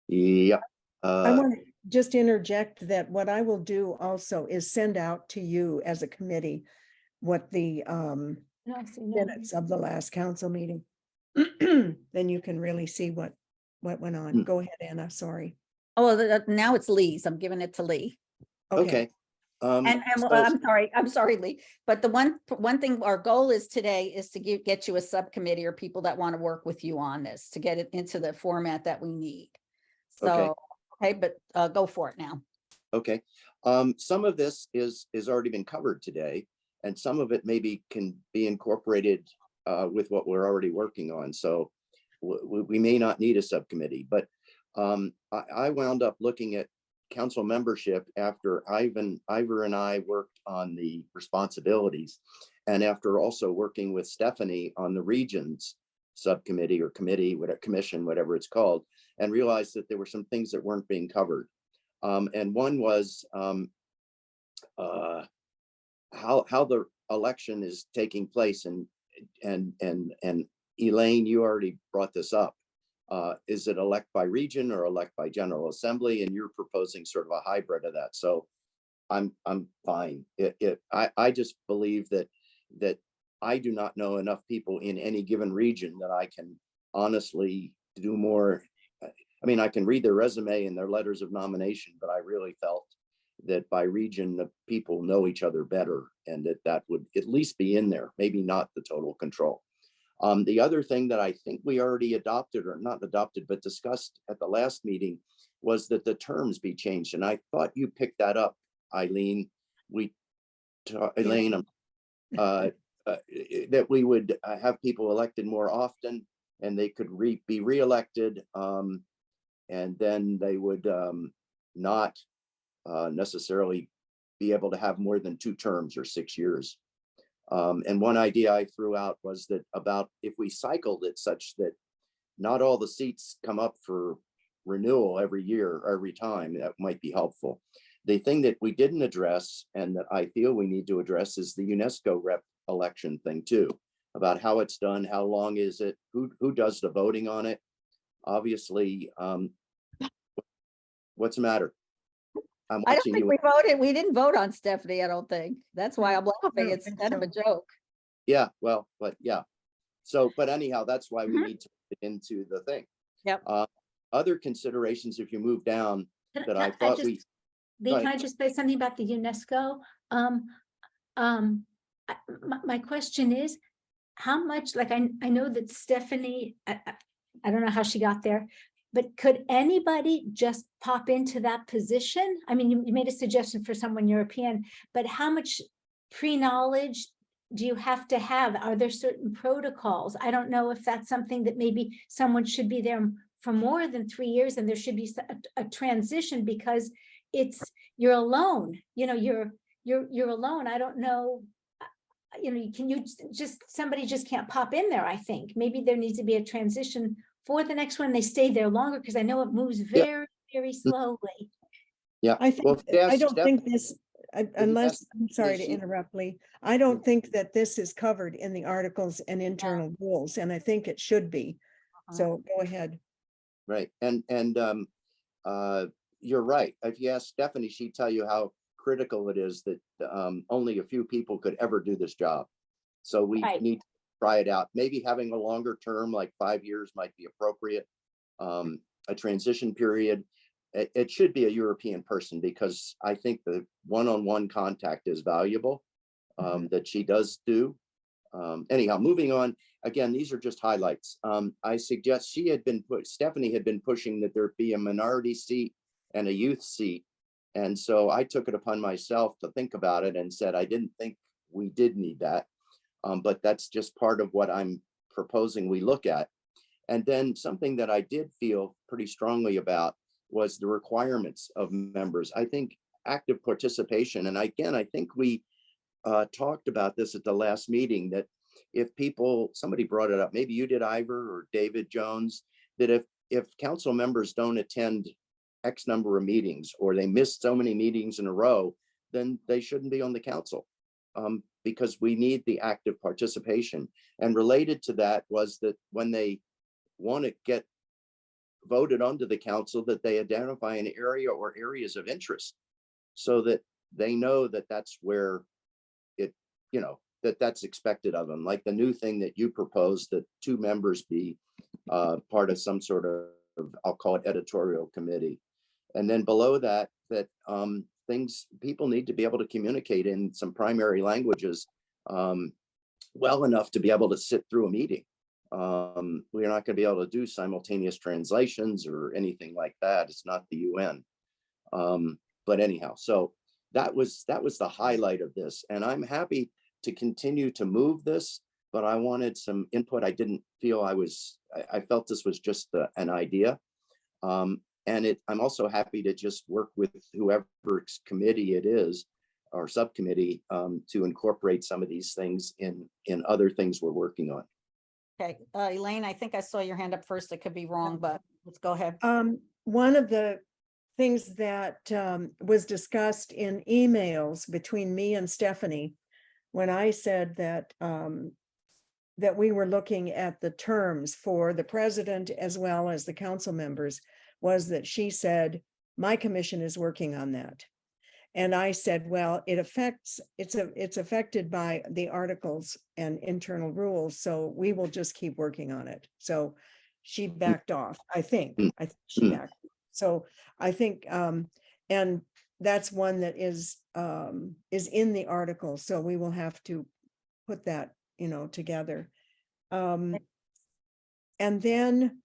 Yep. I want to just interject that what I will do also is send out to you as a committee what the No, see, no. minutes of the last council meeting. Then you can really see what went on. Hmm. Go ahead, Anna, sorry. Oh, now it's Lee's. I'm giving it to Lee. Okay. And So- I'm sorry, Lee, but the one thing, our goal is today is to get you a subcommittee or people that want to work with you on this, to get it into the format that we need. Okay. So, okay, but go for it now. Okay. Some of this is already been covered today, and some of it maybe can be incorporated with what we're already working on. So we may not need a subcommittee, but I wound up looking at council membership after Ivor and I worked on the responsibilities, and after also working with Stephanie on the regions subcommittee or committee, whatever commission, whatever it's called, and realized that there were some things that weren't being covered. And one was how the election is taking place, and Elaine, you already brought this up. Is it elect by region or elect by General Assembly? And you're proposing sort of a hybrid of that. So I'm fine. I just believe that I do not know enough people in any given region that I can honestly do more. I mean, I can read their resume and their letters of nomination, but I really felt that by region, the people know each other better, and that would at least be in there, maybe not the total control. The other thing that I think we already adopted, or not adopted, but discussed at the last meeting, was that the terms be changed. And I thought you picked that up, Eileen. Elaine, that we would have people elected more often, and they could be reelected, and then they would not necessarily be able to have more than 2 terms or 6 years. And one idea I threw out was that about if we cycled it such that not all the seats come up for renewal every year or every time, that might be helpful. The thing that we didn't address, and that I feel we need to address, is the UNESCO rep election thing too, about how it's done, how long is it, who does the voting on it. Obviously, what's the matter? I'm I don't watching think you. we voted. We didn't vote on Stephanie, I don't think. That's why No, I'm laughing. don't It's think kind of a so. joke. Yeah, well, but yeah. So, but anyhow, that's why we Mhm. need to get into the thing. Yep. Other considerations, if you move down, that I Can thought just- we, Lee, go can ahead. I just say something about the UNESCO? My question is, how much, like, I know that Stephanie, I don't know how she got there, but could anybody just pop into that position? I mean, you made a suggestion for someone European, but how much pre-knowledge do you have to have? Are there certain protocols? I don't know if that's something that maybe someone should be there for more than 3 years, and there should be a transition, because you're alone, you're alone. I don't know, can you somebody just can't pop in there. I think maybe there needs to be a transition for the next one. They stay there longer, because I know it moves very, very slowly. Yeah. I think, Well, I don't think this, unless, ask I'm sorry to Stephanie, interrupt, Lee. I don't think that this is covered in the articles and internal rules, and I think it should be. So go ahead. right. And you're right. If you ask Stephanie, she'd tell you how critical it is that only a few people could ever do this job. So we Right. need to try it out. Maybe having a longer term, like 5 years, might be appropriate. A transition period. It should be a European person, because I think the one-on-one contact is valuable, that she does do. Anyhow, moving on. Again, these are just highlights. I suggest Stephanie had been pushing that there be a minority seat and a youth seat. And so I took it upon myself to think about it and said, I didn't think we did need that. But that's just part of what I'm proposing we look at. And then something that I did feel pretty strongly about was the requirements of members. I think active participation, and again, I think we talked about this at the last meeting, that if somebody brought it up, maybe you did, Ivor or David Jones, that if council members don't attend X number of meetings, or they miss so many meetings in a row, then they shouldn't be on the council, because we need the active participation. And related to that was that when they want to get voted onto the council, that they identify an area or areas of interest, so that they know that that's where it, that that's expected of them. Like the new thing that you proposed, that 2 members be part of some sort of, I'll call it editorial committee. And then below that, people need to be able to communicate in some primary languages well enough to be able to sit through a meeting. We're not going to be able to do simultaneous translations or anything like that. It's not the UN. But anyhow, so that was the highlight of this. And I'm happy to continue to move this, but I wanted some input. I didn't feel I felt this was just an idea. And I'm also happy to just work with whoever's committee it is or subcommittee to incorporate some of these things in other things we're working on. Okay, Elaine, I think I saw your hand up first. I could be wrong, but let's go ahead. One of the things that was discussed in emails between me and Stephanie, when I said that that we were looking at the terms for the president as well as the council members, was that she said, my commission is working on that. And I said, well, it's affected by the articles and internal rules, so we will just keep working on it. So she backed off, I think she backed. So I think, and that's one that is in the article, so we will have to put that, together. And then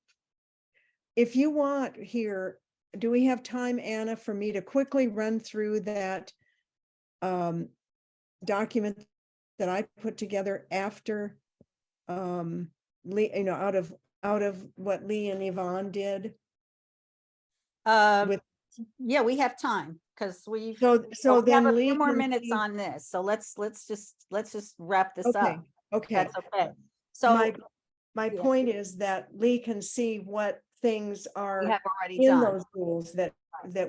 if you want here, do we have time, Anna, for me to quickly run through that document that I put together after Lee, out of what Lee and Yvonne did? Yeah, we have time because we So we have then a Lee few more can minutes see- on this. So let's just wrap this Okay, up. okay. That's okay. So My yeah. point is that Lee can see what things we are have already in done. those rules that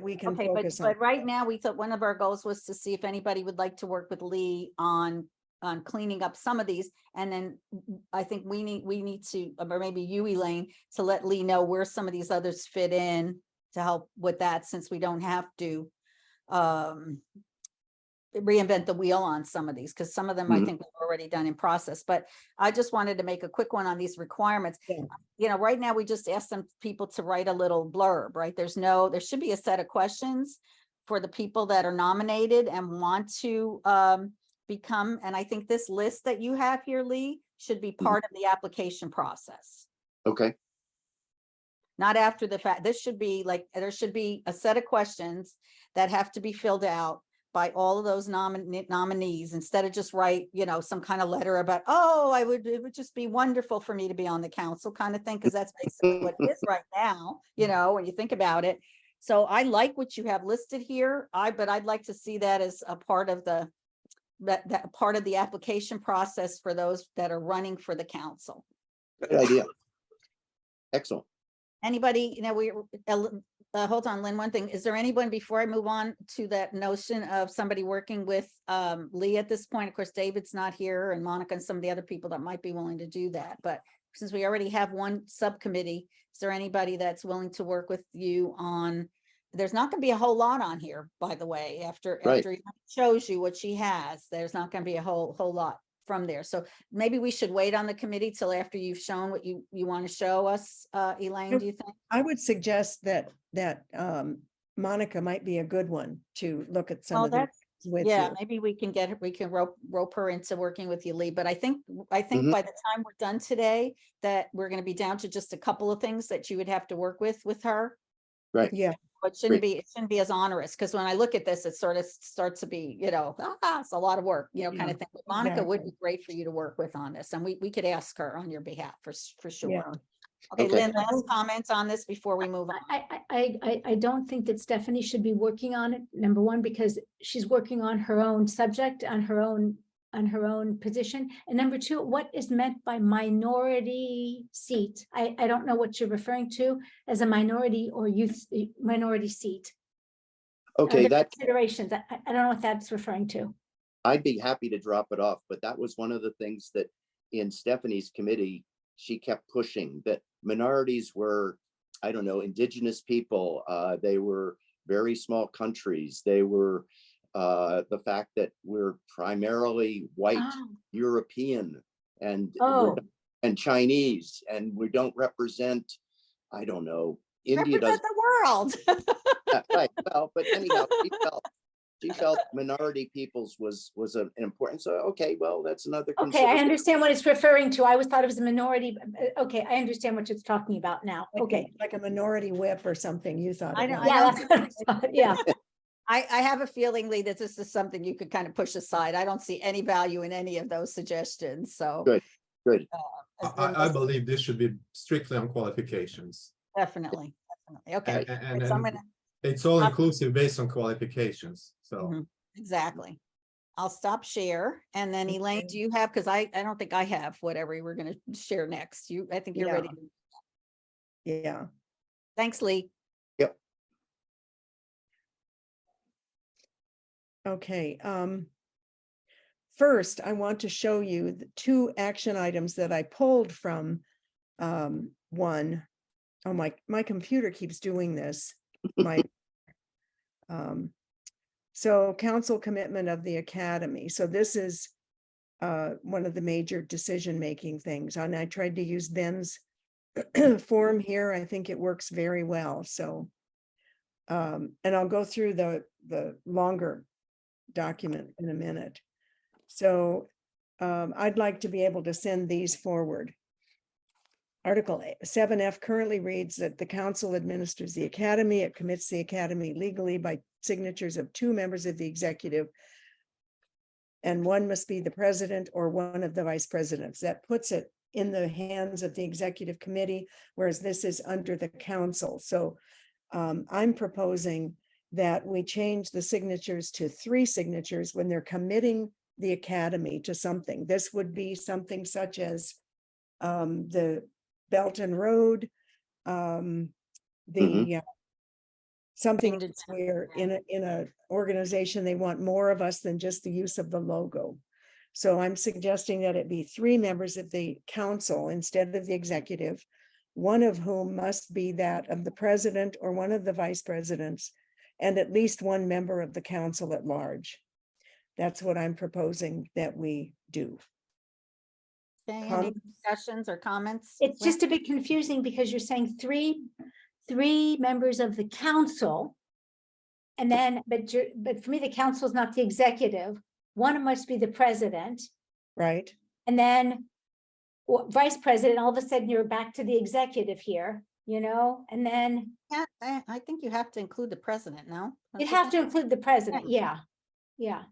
we can Okay, focus on. but right now we thought one of our goals was to see if anybody would like to work with Lee on cleaning up some of these. And then I think we need to, or maybe you, Elaine, to let Lee know where some of these others fit in to help with that, since we don't have to reinvent the wheel on some of these, because some of them I think we've already done in process. But I just wanted to make a quick one on these requirements. Yeah. Right now we just ask some people to write a little blurb, right? There should be a set of questions for the people that are nominated and want to become, and I think this list that you have here, Lee, should be part of the application process. Okay. Not after the fact. This should be like, there should be a set of questions that have to be filled out by all of those nominees, instead of just write, some kind of letter about, it would just be wonderful for me to be on the council kind of thing, because that's basically what it is right now, when you think about it. So I like what you have listed here, but I'd like to see that as a part of that part of the application process for those that are running for the council. Good idea. Excellent. Anybody, hold on, Lynn, one thing, is there anyone, before I move on to that notion of somebody working with Lee at this point? Of course, David's not here, and Monica and some of the other people that might be willing to do that, but since we already have one subcommittee, is there anybody that's willing to work with you on? There's not going to be a whole lot on here, by the way, after he shows you what she has, there's not going to be a whole lot from there. So maybe we should wait on the committee till after you've shown what you want to show us, Elaine, do you think? I would suggest that Monica might be a good one to look at some of these with yeah, you. maybe we can rope her into working with you, Lee. But I think by the time we're done today, that we're going to be down to just a couple of things that you would have to work with her. Right. Yeah. But it shouldn't be as onerous, because when I look at this, it sort of starts to be, it's a lot of work, kind of thing. But Monica would be great for you to work with on this, and we could ask her on your behalf for sure. Yeah. Okay, Lynn, last comments on this before we move on. I don't think that Stephanie should be working on it, number one, because she's working on her own subject, on her own position. And number two, what is meant by minority seat? I don't know what you're referring to as a minority or minority seat. Okay, that considerations. I don't know what that's referring to. I'd be happy to drop it off, but that was one of the things that in Stephanie's committee, she kept pushing, that minorities were, indigenous people. They were very small countries. They were the fact that we're primarily white Oh. European and Oh. and Chinese, and we don't represent, I don't know, India does. Represent the world. Right. Well, but anyhow, she felt minority peoples was an important. So okay, well, that's another. Okay, I consideration. understand what it's referring to. I always thought it was a minority. Okay, I understand what it's talking about now. Okay. Like a minority whip or something, you thought. I it know- was. I Yeah, don't that's what I thought. Yeah. I have a feeling, Lee, that this is something you could kind of push aside. I don't see any value in any of those suggestions, so. Good. Good. I believe this should be strictly on qualifications. Definitely, definitely. Okay. And so I'm gonna- it's all inclusive based on qualifications, so. Mhm, exactly. I'll stop share, and then Elaine, Okay. do you have, because I don't think I have whatever we're gonna share next. I think you're ready. Yeah. Thanks, Lee. Okay, first, I want to show you the two action items that I pulled from one. Oh, my computer keeps doing this. My so council commitment of the academy. So this is one of the major decision-making things, and I tried to use Ben's form here. I think it works very well. So and I'll go through the longer document in a minute. So I'd like to be able to send these forward. Article 7F currently reads that the council administers the academy. It commits the academy legally by signatures of 2 members of the executive, and one must be the president or one of the vice presidents. That puts it in the hands of the executive committee, whereas this is under the council. So I'm proposing that we change the signatures to 3 signatures when they're committing the academy to something. This would be something such as the Belton Road, something Change it else where in a organization, they want more of us than just the use of the logo. So I'm suggesting that it be 3 members of the council instead of the executive, one of whom must be that of the president or one of the vice presidents, and at least 1 member of the council at large. That's what I'm proposing that we do. Okay, any Comments? discussions or comments? It's Lynn? just a bit confusing because you're saying three members of the council. And then, but for me, the council is not the executive. One must be the president. Right? And then vice president, all of a sudden you're back to the executive here, and then Yeah, I think you have to include the president, no? you have to include the president. Yeah. Yeah.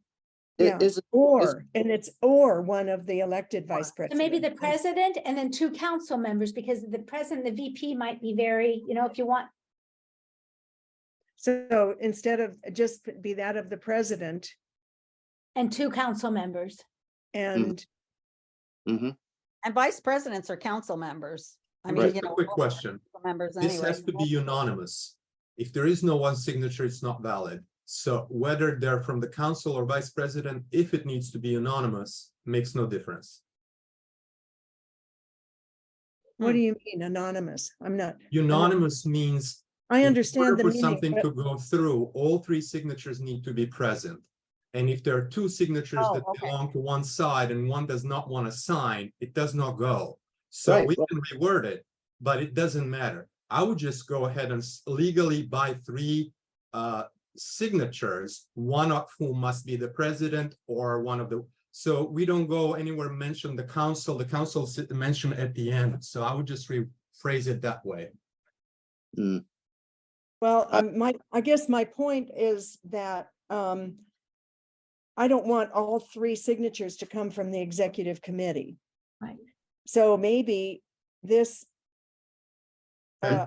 Yeah, Is and it's or one of the elected vice So president. maybe the president and then 2 council members, because the president, the VP might be very, if you want. So instead of just be that of the president And 2 council members. and Mhm. And vice presidents are council members. I mean, Right. Just a quick question. Members This anyway. has to be unanimous. If there is no one signature, it's not valid. So whether they're from the council or vice president, if it needs to be unanimous, makes no difference. what do you mean anonymous? I'm not, Unanimous means I in understand order the for meaning, something but to go through, all 3 signatures need to be present. And if there are 2 signatures Oh, that okay. belong to one side and one does not want to sign, it does not go. So Right. we can reword it, but it doesn't matter. I would just go ahead and legally buy 3 signatures, one of whom must be the president or one of the, so we don't go anywhere, mention the council mentioned at the end. So I would just rephrase it that way. Mm. well, I guess my point is that I don't want all 3 signatures to come from the executive committee. Right. So maybe this Okay.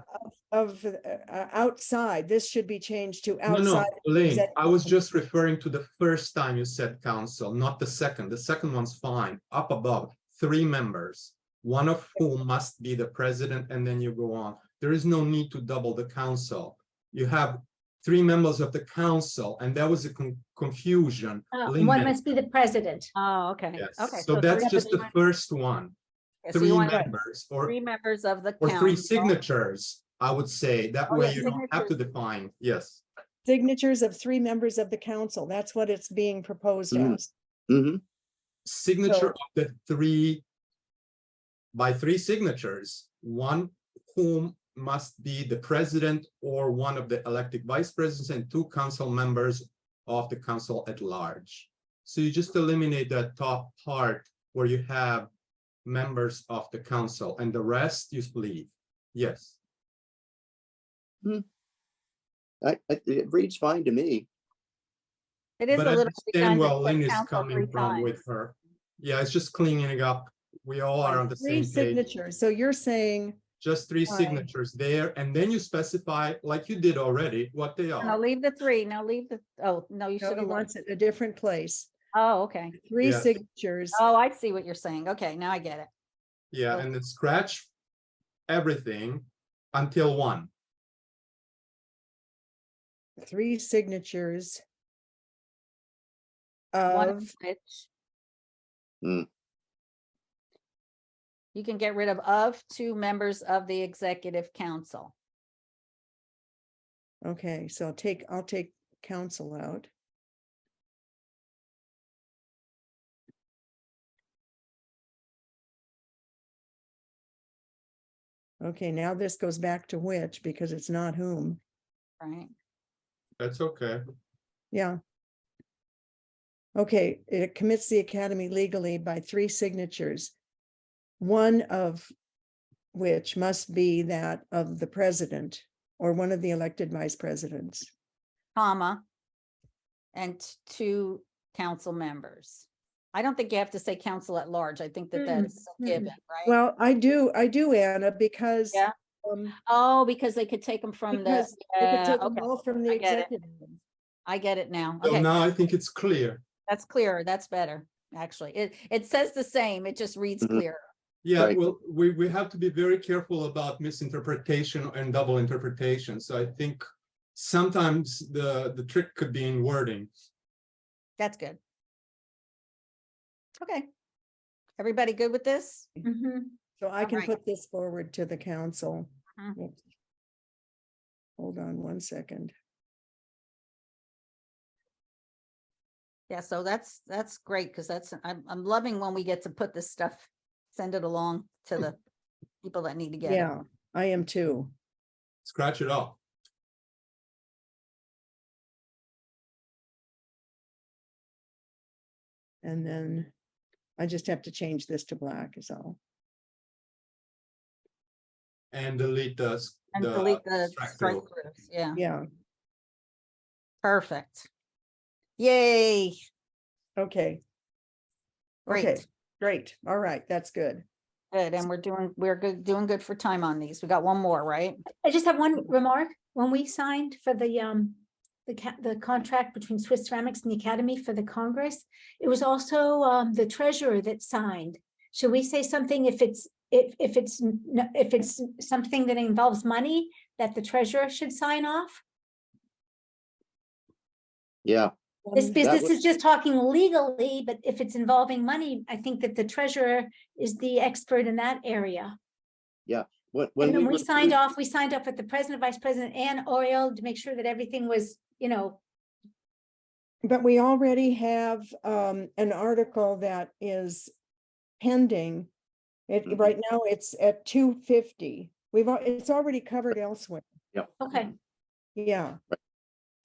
outside, this should be changed to No, outside. Elaine, I executive was committee. just referring to the first time you said council, not the second. The second one's fine. Up above, 3 members, one of whom must be the president, and then you go on. There is no need to double the council. You have 3 members of the council, and that was a confusion. Lynn One had- must be the president. Oh, okay. Yes, Okay. so that's 3 just the first one. so 3 you want members, or 3 members of the or 3 council. signatures, I would say. That Oh, way yeah, you don't have to signatures. define, yes. Signatures of 3 members of the council. That's what it's being proposed Mhm. as. Mhm. Signature So- of the 3, by 3 signatures, one whom must be the president or one of the elected vice presidents and 2 council members of the council at large. So you just eliminate that top part where you have members of the council and the rest you leave. Yes. It reads fine to me. It is But a I little understand where redundant, but Lynn is council coming 3 from with times. her. Yeah, it's just cleaning up. We all are on the 3 same page. signatures. So you're saying, Just 3 Fine. signatures there, and then you specify, like you did already, what they Now are. leave the 3, now leave the, oh, no, you no, should he have left. wants it in a different place. Oh, okay. 3 Yeah. signatures. Oh, I see what you're saying. Okay, now I get it. Yeah, Okay. and then scratch everything until 1. 3 signatures One of, of which. Mm. You can get rid of 2 members of the executive council. okay, so I'll take council out. Okay, now this goes back to which, because it's not whom. Right. That's okay. Yeah. Okay, it commits the academy legally by 3 signatures. One of which must be that of the president or one of the elected vice presidents. Comma. And 2 council members. I don't think you have to say council at large. I think that Mm, that's a mm. given, right? Well, I do, Anna, because Yeah. Oh, because they could take them from the, because they could yeah, take them okay, all from the I get it. executive. I get it now. So Okay, now I think it's clear. that's clearer. That's better, actually. It says the same. It just reads Mhm. clearer. Yeah, Right. well, we have to be very careful about misinterpretation and double interpretation. So I think sometimes the trick could be in wording. That's good. Okay. Everybody good with this? Mhm. So I can Alright. put this forward to the council. Mhm. Oops. Hold on 1 second. Yeah, so that's great, because I'm loving when we get to put this stuff, send it along to the people that need to get it. Yeah, I am too. Scratch it off. And then I just have to change this to black is all. And delete And delete the strike strike through. throughs. Yeah, Yeah, perfect. Yay, okay. Okay, great, great. All right, that's good. good. And we're doing good for time on these. We got one more, right? I just have one remark. When we signed for the contract between Swiss Ceramics and the Academy for the Congress, it was also the treasurer that signed. Should we say something if it's something that involves money, that the treasurer should sign off? Yeah, This Um, business was- is just talking legally, but if it's involving money, I think that the treasurer is the expert in that area. when And then we reviewed- signed off with the president, vice president, and Oriel to make sure that everything was, But we already have an article that is pending. Mhm. Right now it's at 250. It's already covered elsewhere. okay. Yeah,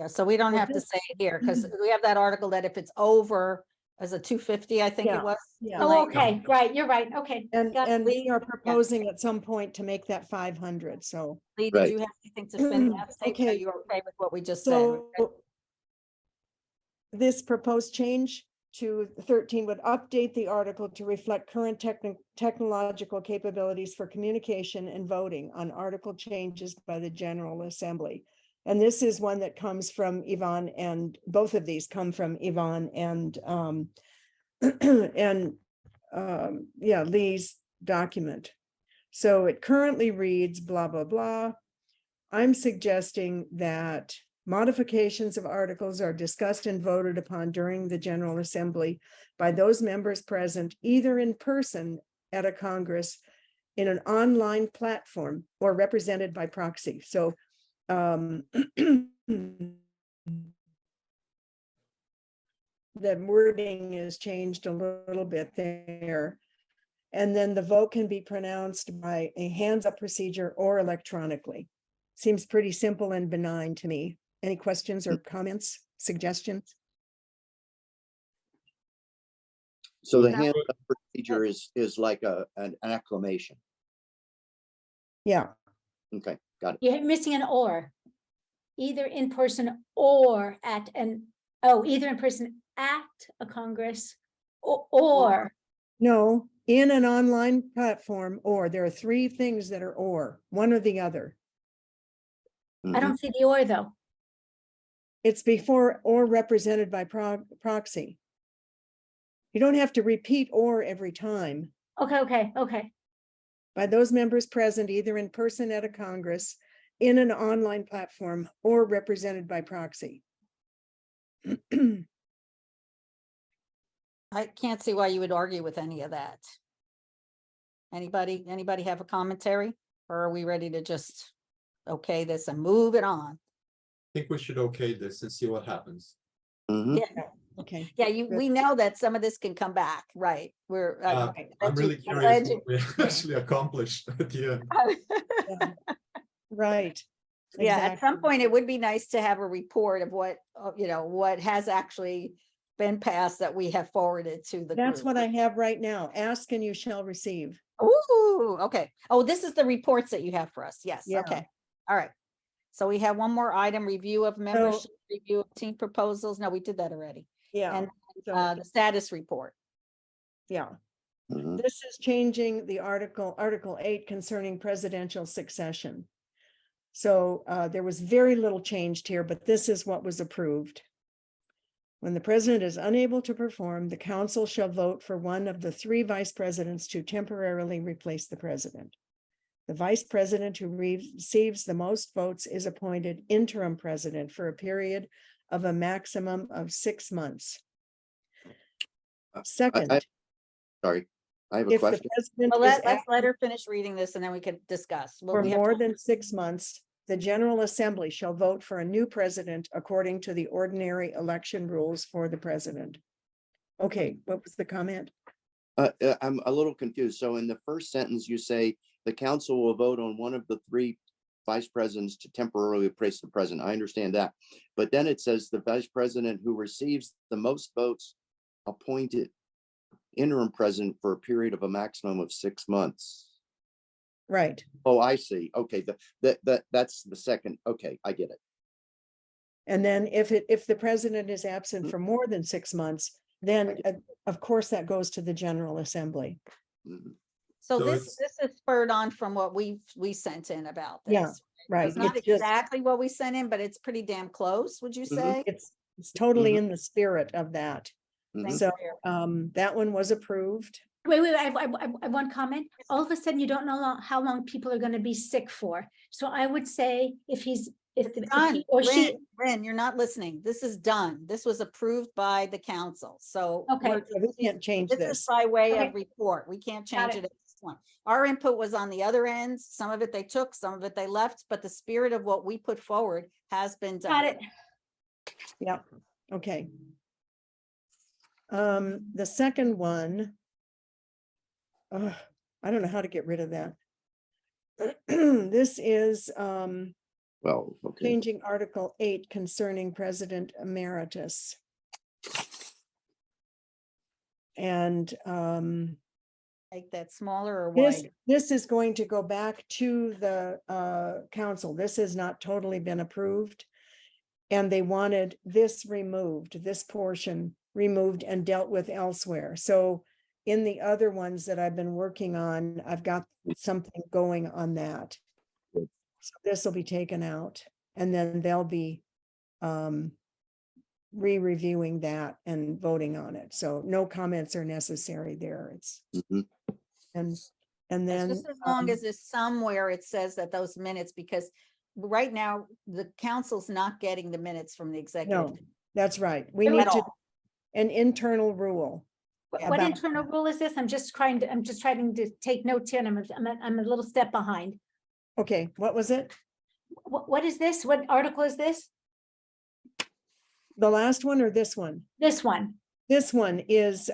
Yeah, so we don't Well, have to this- say it here, because we have that article that if it's over as a 250, I think Yeah, it was. yeah. Oh, Elaine. okay, right, you're right, okay. and got it. and we are proposing at some point to make that 500, so. Lee, Right. did you have anything to finish? Are Okay. you okay with what we just said? So this proposed change to 13 would update the article to reflect current technological capabilities for communication and voting on article changes by the General Assembly. And this is one that comes from Yvonne, and both of these come from Yvonne and yeah, Lee's document. So it currently reads blah, blah, blah. I'm suggesting that modifications of articles are discussed and voted upon during the General Assembly by those members present either in person at a Congress, in an online platform, or represented by proxy. So the wording is changed a little bit there. And then the vote can be pronounced by a hands up procedure or electronically. Seems pretty simple and benign to me. Any questions or comments, suggestions? So the No. hand up procedure is like an acclamation. Yeah, Okay, got it. You're missing an or. Either in person or at either in person at a Congress or, no, in an online platform, or there are three things that are or, one or the other. I Mhm. don't see the or though. It's before or represented by proxy. You don't have to repeat or every time. Okay. By those members present either in person at a Congress, in an online platform, or represented by proxy. I can't see why you would argue with any of that. Anybody have a commentary? Or are we ready to just okay this and move it on? I think we should okay this and see what happens. Mhm. Yeah, Okay, yeah, Good. we know that some of this can come back, right? We're. I'm really curious what we actually accomplished at the end. yeah. Right. Yeah, at some Exactly. point, it would be nice to have a report of what, what has actually been passed that we have forwarded to the That's group. what I have right now. Ask and you shall receive. Ooh, okay. Oh, this is the reports that you have for us. Yes, Yeah. okay. All right. So we have one more item, review of membership, review of team proposals. No, we did that already. Yeah, And so, the status report. yeah. Mhm. This is changing the Article 8 concerning presidential succession. So there was very little changed here, but this is what was approved. When the president is unable to perform, the council shall vote for one of the three vice presidents to temporarily replace the president. The vice president who receives the most votes is appointed interim president for a period of a maximum of 6 months. Second, Sorry, I have a if the question. president Well, is let's let her finish reading this and then we could discuss. Well, for we have more to- than 6 months, the General Assembly shall vote for a new president according to the ordinary election rules for the president. Okay, what was the comment? I'm a little confused. So in the first sentence, you say the council will vote on one of the three vice presidents to temporarily replace the president. I understand that. But then it says the vice president who receives the most votes appointed interim president for a period of a maximum of 6 months. Right. Oh, I see. Okay, that's the second. Okay, I get it. And then if the president is absent for more than 6 months, then of course that goes to the General Assembly. Mhm. So So this is spurred on from what we sent in about this. Yeah, right. It's not It's just, exactly what we sent in, but it's pretty damn close, would you Mhm. say? it's totally Mhm. in the spirit of that. Mhm. So that one was approved. Wait, I have one comment. All of a sudden, you don't know how long people are gonna be sick for. So I would say if Done. he or she, Lynn, you're not listening. This is done. This was approved by the council. So Okay. we're- Yeah, we can't change this is this. by way Okay. of report. We can't Got change it. it at this point. Our input was on the other ends. Some of it they took, some of it they left, but the spirit of what we put forward has been done. got it. Yeah, okay. The second one. I don't know how to get rid of that. This is Well, okay. changing Article 8 concerning President Emeritus. And Make that smaller or this, wider. this is going to go back to the council. This has not totally been approved. And they wanted this removed, this portion removed and dealt with elsewhere. So in the other ones that I've been working on, I've got something going on that. Good. So this will be taken out and then they'll be re-reviewing that and voting on it. So no comments are necessary there. It's Mhm. and It's then just as long as there's somewhere it says that those minutes, because right now the council's not getting the minutes from the executive. no, that's right. We At need to all. an internal rule. What about internal rule is this? I'm just trying to take notes here and I'm a little step behind. Okay, what was it? What is this? What article is this? The last one or this one? This one. This one is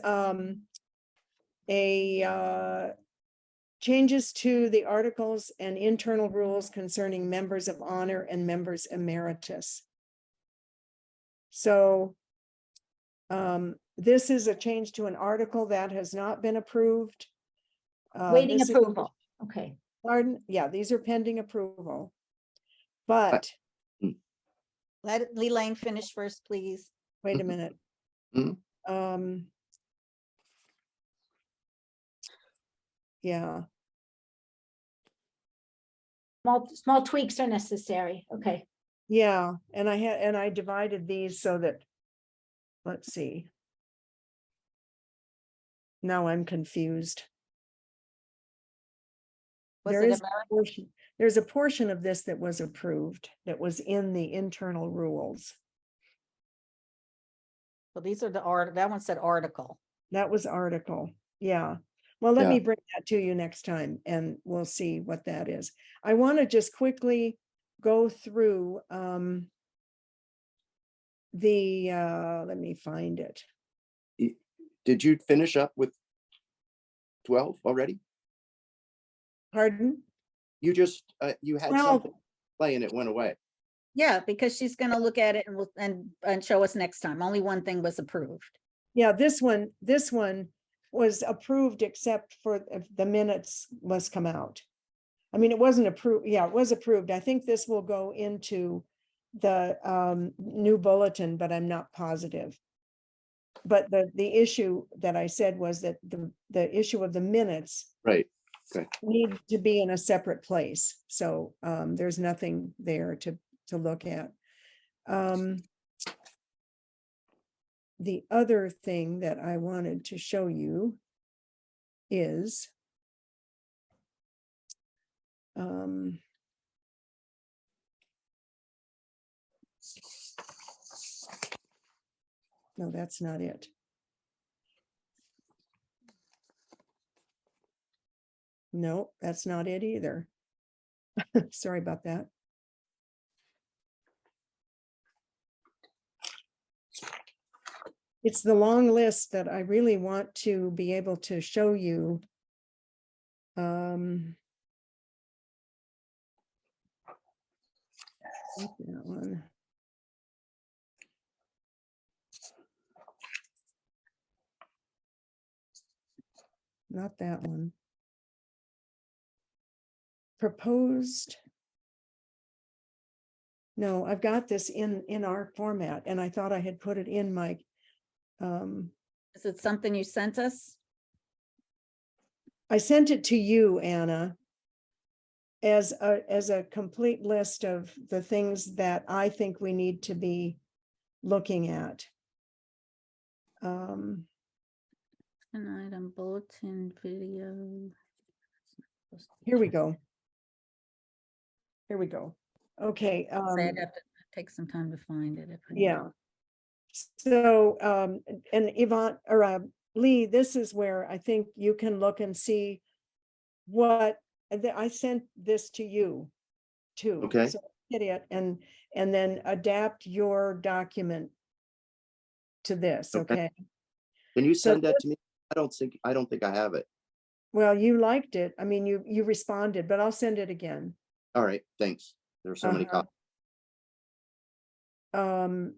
changes to the articles and internal rules concerning members of honor and members emeritus. So this is a change to an article that has not been approved. Waiting this is- approval. Okay. Pardon? Yeah, these are pending approval. But Let Leland finish first, please. wait a minute. Mhm. Yeah, Small tweaks are necessary. Okay. yeah, and I divided these so that, let's see. Now I'm confused. Was There it is a portion, there's a portion of this that was approved, that was in the internal rules. Well, these are the art, that one said article. That was article, yeah. Well, let me Yeah. bring that to you next time and we'll see what that is. I want to just quickly go through let me find it. Did you finish up with 12 already? Pardon? You just, you had Well- something play and it went away. Yeah, because she's gonna look at it and will, and show us next time. Only one thing was approved. Yeah, this one was approved except for if the minutes must come out. I mean, it wasn't approved. Yeah, it was approved. I think this will go into the new bulletin, but I'm not positive. But the issue that I said was that the issue of the minutes Right. need to be in a separate place. So there's nothing there to look at. The other thing that I wanted to show you is no, that's not it. No, that's not it either. Sorry about that. It's the long list that I really want to be able to show you. That one. Not that one. Proposed. No, I've got this in our format and I thought I had put it in my Is it something you sent us? I sent it to you, Anna, as a complete list of the things that I think we need to be looking at. An item, bulletin, video. Here we go. Here we go. Okay. Say I'd have to take some time to find it. Yeah. So, and Yvonne or Lee, this is where I think you can look and see what I sent this to you too. Okay. So get it and then adapt your document to this. Okay. Okay. Can you So send that to me? I don't think I have it. Well, you liked it. I mean, you responded, but I'll send it again. All right, thanks. There are so many Uh-huh. copies.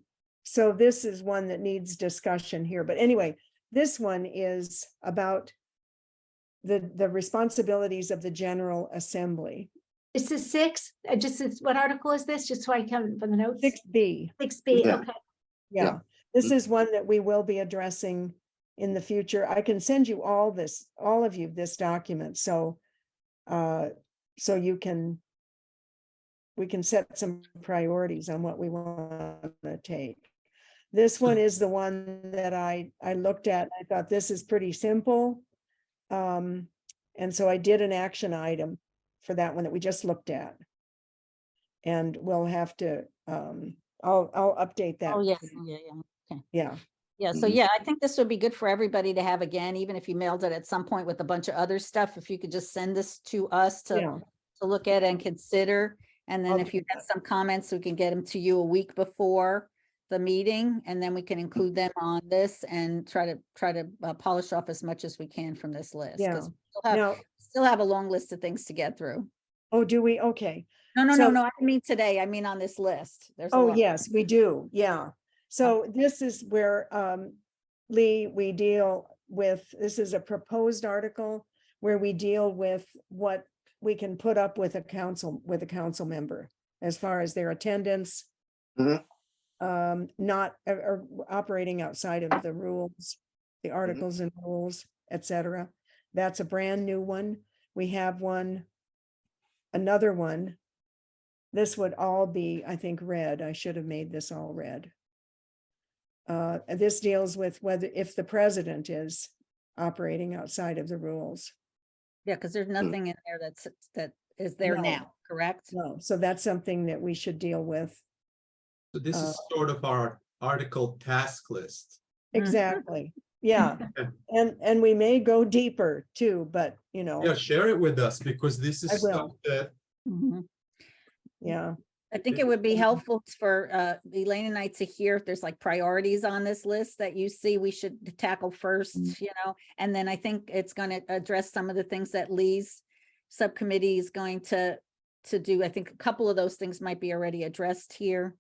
So this is one that needs discussion here, but anyway, this one is about the responsibilities of the General Assembly. This is 6. What article is this? Just so I can from the notes. 6B. 6B. Yeah. Okay. Yeah, this is one that we will be addressing in the future. I can send you all of you this document, so we can set some priorities on what we want to take. This one is the one that I looked at. I thought this is pretty simple. And so I did an action item for that one that we just looked at. And we'll have to, I'll update that. Oh, yes, yeah. Yeah, Yeah, so Mhm. yeah, I think this would be good for everybody to have again, even if you mailed it at some point with a bunch of other stuff, if you could just send this to us yeah, to look at and consider. And then I'll if do you have some comments, we can get them to you a week before. the meeting, and then we can include them on this and try to polish off as much as we can from this list. Yeah. Because Now, still have a long list of things to get through. oh, do we? Okay. No, So- I didn't mean today. I mean on this list. There's a Oh, lot. yes, we do. Yeah. So this is where, Lee, we deal with, this is a proposed article where we deal with what we can put up with a council member as far as their attendance. Mhm. Not, or operating outside of the rules, the articles and rules, etc. That's a brand new one. We have one, another one. This would all be, I think, red. I should have made this all red. This deals with whether, if the president is operating outside of the rules. Yeah, because there's nothing in there that is there No. now, correct? No, so that's something that we should deal with. So this is sort of our article task list. Exactly. Yeah. And we may go deeper too, but Yeah, share it with us because this is I stuff will. that Mhm. yeah. I think it would be helpful for Elaine and I to hear if there's like priorities on this list that you see we should tackle first, and then I think it's going to address some of the things that Lee's subcommittee is going to do. I think a couple of those things might be already addressed here.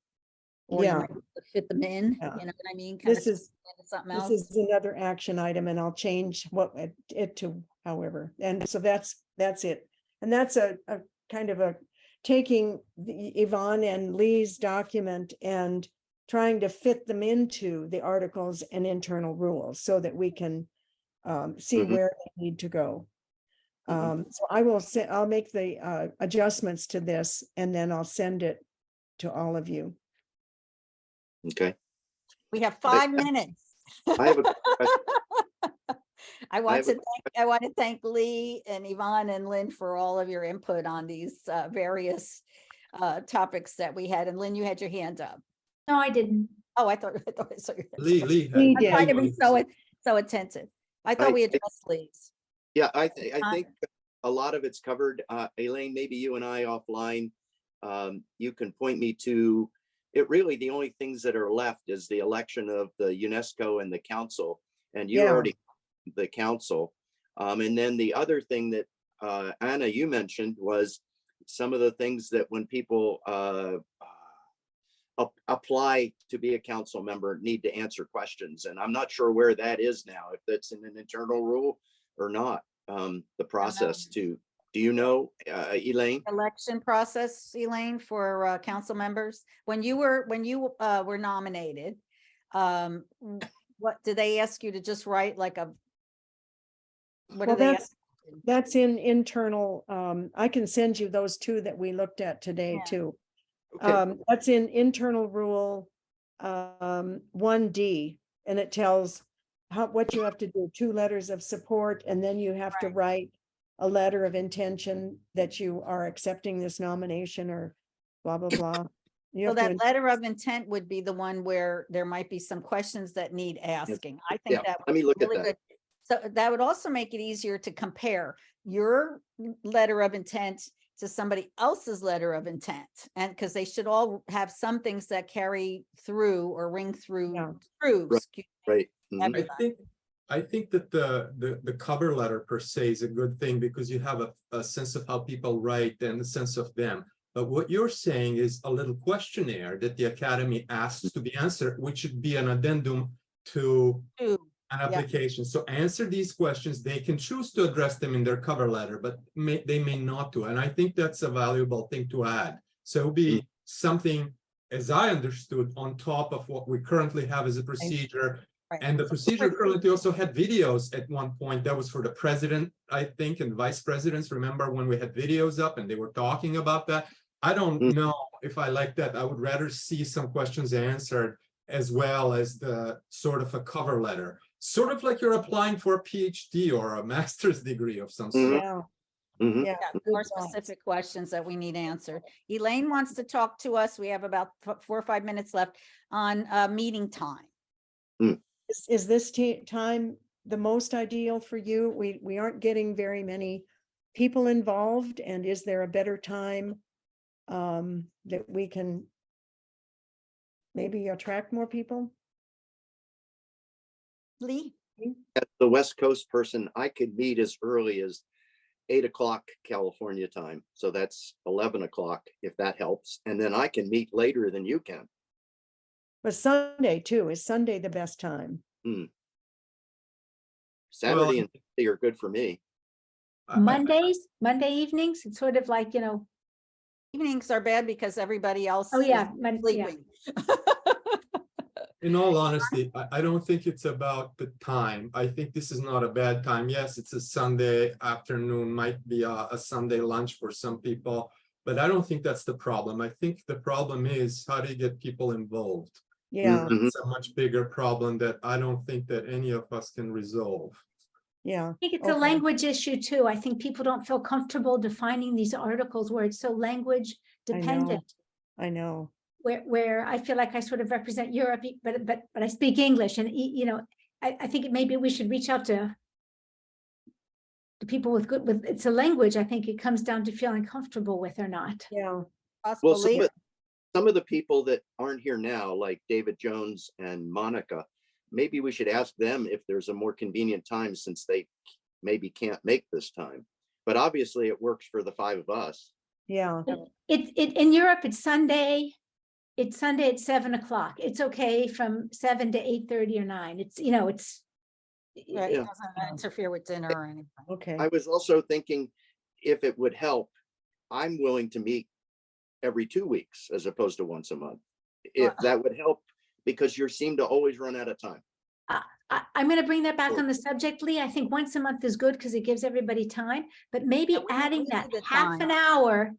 Or you Yeah. might fit them in, Yeah. you know what I mean? Kind This of is, something this else. is another action item and I'll change what it to however. And so that's it. And that's a kind of a taking Yvonne and Lee's document and trying to fit them into the articles and internal rules so that we can see Mhm. where they need to go. Mhm. So I will say, I'll make the adjustments to this and then I'll send it to all of you. Okay. We have 5 minutes. I have a question. I want have a to thank Lee and Yvonne and Lynn for all of your input on these various topics that we had. And Lynn, you had your hand up. No, I didn't. Oh, I thought I saw your hand. Lee. Lee I'm did. trying to be so attentive. I thought we addressed Lee's. Yeah, I think a lot of it's covered. Elaine, maybe you and I offline, you can point me to it. Really, the only things that are left is the election of the UNESCO and the council, and you Yeah. already the council. And then the other thing that Anna, you mentioned was some of the things that when people apply to be a council member need to answer questions. And I'm not sure where that is now, if that's in an internal rule or not. The process to, do you know, Elaine? Election process, Elaine, for council members. When you were nominated, what did they ask you to just write like a? What Well, do they ask? that's in internal, I can send you those two that we looked at today Yeah. too. Okay. That's in internal rule 1D, and it tells what you have to do, 2 letters of support, and then you have to write a letter of intention that you are accepting this nomination or blah, blah, blah. You So have to that letter of intent would be the one where there might be some questions that need asking. I think Yeah, that let me would look be at really that. good. So that would also make it easier to compare your letter of intent to somebody else's letter of intent. And because they should all have some things that carry through or ring through, Yeah. excuse me, Right. Mhm. everybody. I think that the cover letter per se is a good thing because you have a sense of how people write and a sense of them. But what you're saying is a little questionnaire that the Academy asks to be answered, which should be an addendum to Two. an Yeah. application. So answer these questions. They can choose to address them in their cover letter, but they may not to. And I think that's a valuable thing to add. So it'll be something, as I understood, on top of what we currently have as a procedure. Right. And the procedure currently also had videos at one point. That was for the president, I think, and vice presidents. Remember when we had videos up and they were talking about that? I don't know if I like that. I would rather see some questions answered as well as the sort of a cover letter. Sort of like you're applying for a PhD or a master's degree of some sort. Yeah, Mhm. yeah. Yeah, good more thoughts. specific questions that we need answered. Elaine wants to talk to us. We have about 4 or 5 minutes left on meeting time. Is this time the most ideal for you? We aren't getting very many people involved, and is there a better time that we can maybe attract more people. Lee? As the West Coast person, I could meet as early as 8 o'clock California time. So that's 11 o'clock, if that helps. And then I can meet later than you can. But Sunday too, is Sunday the best time? Saturday and Sunday are good for me. Monday evenings, it's sort of like, Evenings are bad because everybody else. oh is yeah, yeah. sleeping. In all honesty, I don't think it's about the time. I think this is not a bad time. Yes, it's a Sunday afternoon, might be a Sunday lunch for some people, but I don't think that's the problem. I think the problem is how do you get people involved? Yeah, Mhm. It's a much bigger problem that I don't think that any of us can resolve. yeah. I think it's a Okay. language issue too. I think people don't feel comfortable defining these articles where it's so language I know. dependent. I know. Where I feel like I sort of represent Europe, but I speak English, and I think maybe we should reach out to people with it's a language. I think it comes down to feeling comfortable with or not. Yeah, Well, Possibly. some of the people that aren't here now, like David Jones and Monica, maybe we should ask them if there's a more convenient time since they maybe can't make this time. But obviously it works for the five of us. yeah, It in Europe, it's Sunday. It's Sunday at 7 o'clock. It's okay from 7 to 8:30 or 9. It's it's Right, Yeah. it doesn't interfere with dinner or anything. okay. I was also thinking if it would help, I'm willing to meet every 2 weeks as opposed to once a month. If that would help, because you seem to always run out of time. I'm going to bring that back Sure. on the subject, Lee. I think once a month is good because it gives everybody time, but maybe Yeah, we adding need that the half time. an hour.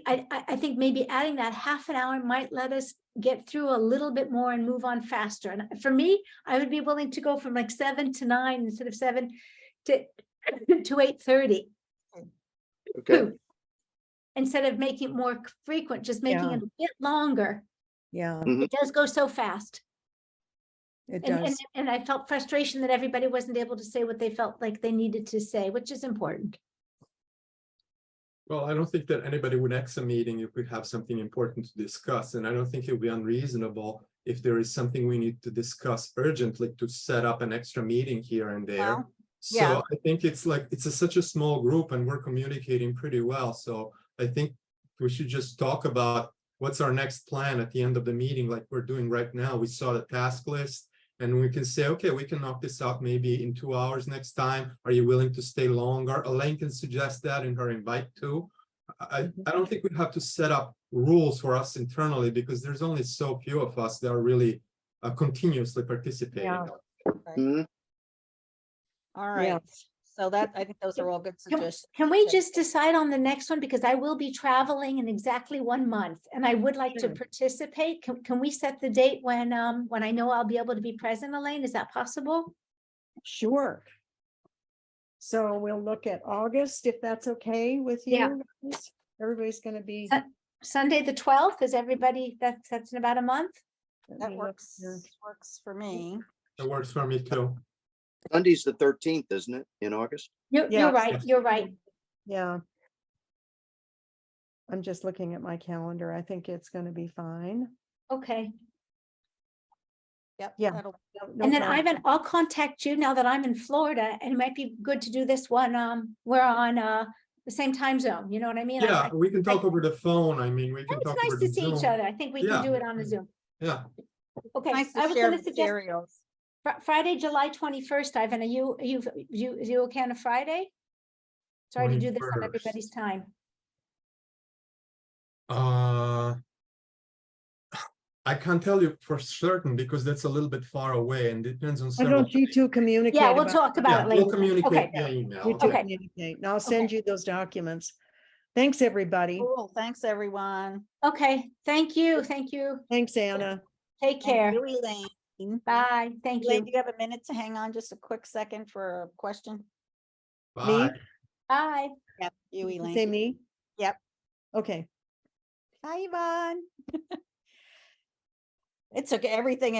I think maybe adding that half an hour might let us get through a little bit more and move on faster. And for me, I would be willing to go from like 7 to 9 instead of 7 to 8:30. Okay. Instead of making it more frequent, just making Yeah. it a bit longer. Yeah, It does go so fast. it And does. I felt frustration that everybody wasn't able to say what they felt like they needed to say, which is important. Well, I don't think that anybody would X a meeting if we have something important to discuss, and I don't think it would be unreasonable if there is something we need to discuss urgently to set up an extra meeting here and there. Well, So yeah. I think it's like, such a small group and we're communicating pretty well. So I think we should just talk about what's our next plan at the end of the meeting, like we're doing right now. We saw the task list and we can say, okay, we can knock this out maybe in 2 hours next time. Are you willing to stay longer? Elaine can suggest that in her invite too. I don't think we have to set up rules for us internally because there's only so few of us that are really continuously participating. Yeah. Mhm. All right. So that, I think those are all good suggestions. Can we Okay. just decide on the next one? Because I will be traveling in exactly 1 month and I would like to Sure. participate. Can we set the date when I know I'll be able to be present, Elaine? Is that possible? Sure. So we'll look at August, if that's okay with Yeah. you. guys? Everybody's gonna be. Sunday, the 12th, is everybody, that's in about a month? let That me look works, here. works for me. That works for me too. Sunday's the 13th, isn't it, in August? You're Yeah. right, you're right. Yeah. I'm just looking at my calendar. I think it's gonna be fine. Okay. Yep. Yeah. that'll- No And then problem. Ivan, I'll contact you now that I'm in Florida, and it might be good to do this one, we're on the same time zone, you know what I mean? Yeah, we can talk over the phone. I mean, we can It's talk nice over to the see each Zoom. other. I think we Yeah. can do it on a Zoom. Yeah, Okay, Nice I to was share gonna suggest materials. Friday, July 21st, Ivan, are you okay on a Friday? Sorry to do this on 21st. everybody's time. I can't tell you for certain because that's a little bit far away and depends on Why several. don't you two communicate? Yeah, we'll about talk it? about Yeah, it we'll later. communicate Okay, via email. You two Okay. communicate, and I'll send you those documents. Thanks, everybody. Cool. Thanks, everyone. okay, thank you, thank you. Thanks, Anna. Take Thank care. you, Elaine. Bye, thank Elaine, you. do you have a minute to hang on just a quick second for a question? Bye. Bye. Yep, you, Did you Elaine. say me? Yep. Okay. Hi, Yvonne. It took everything in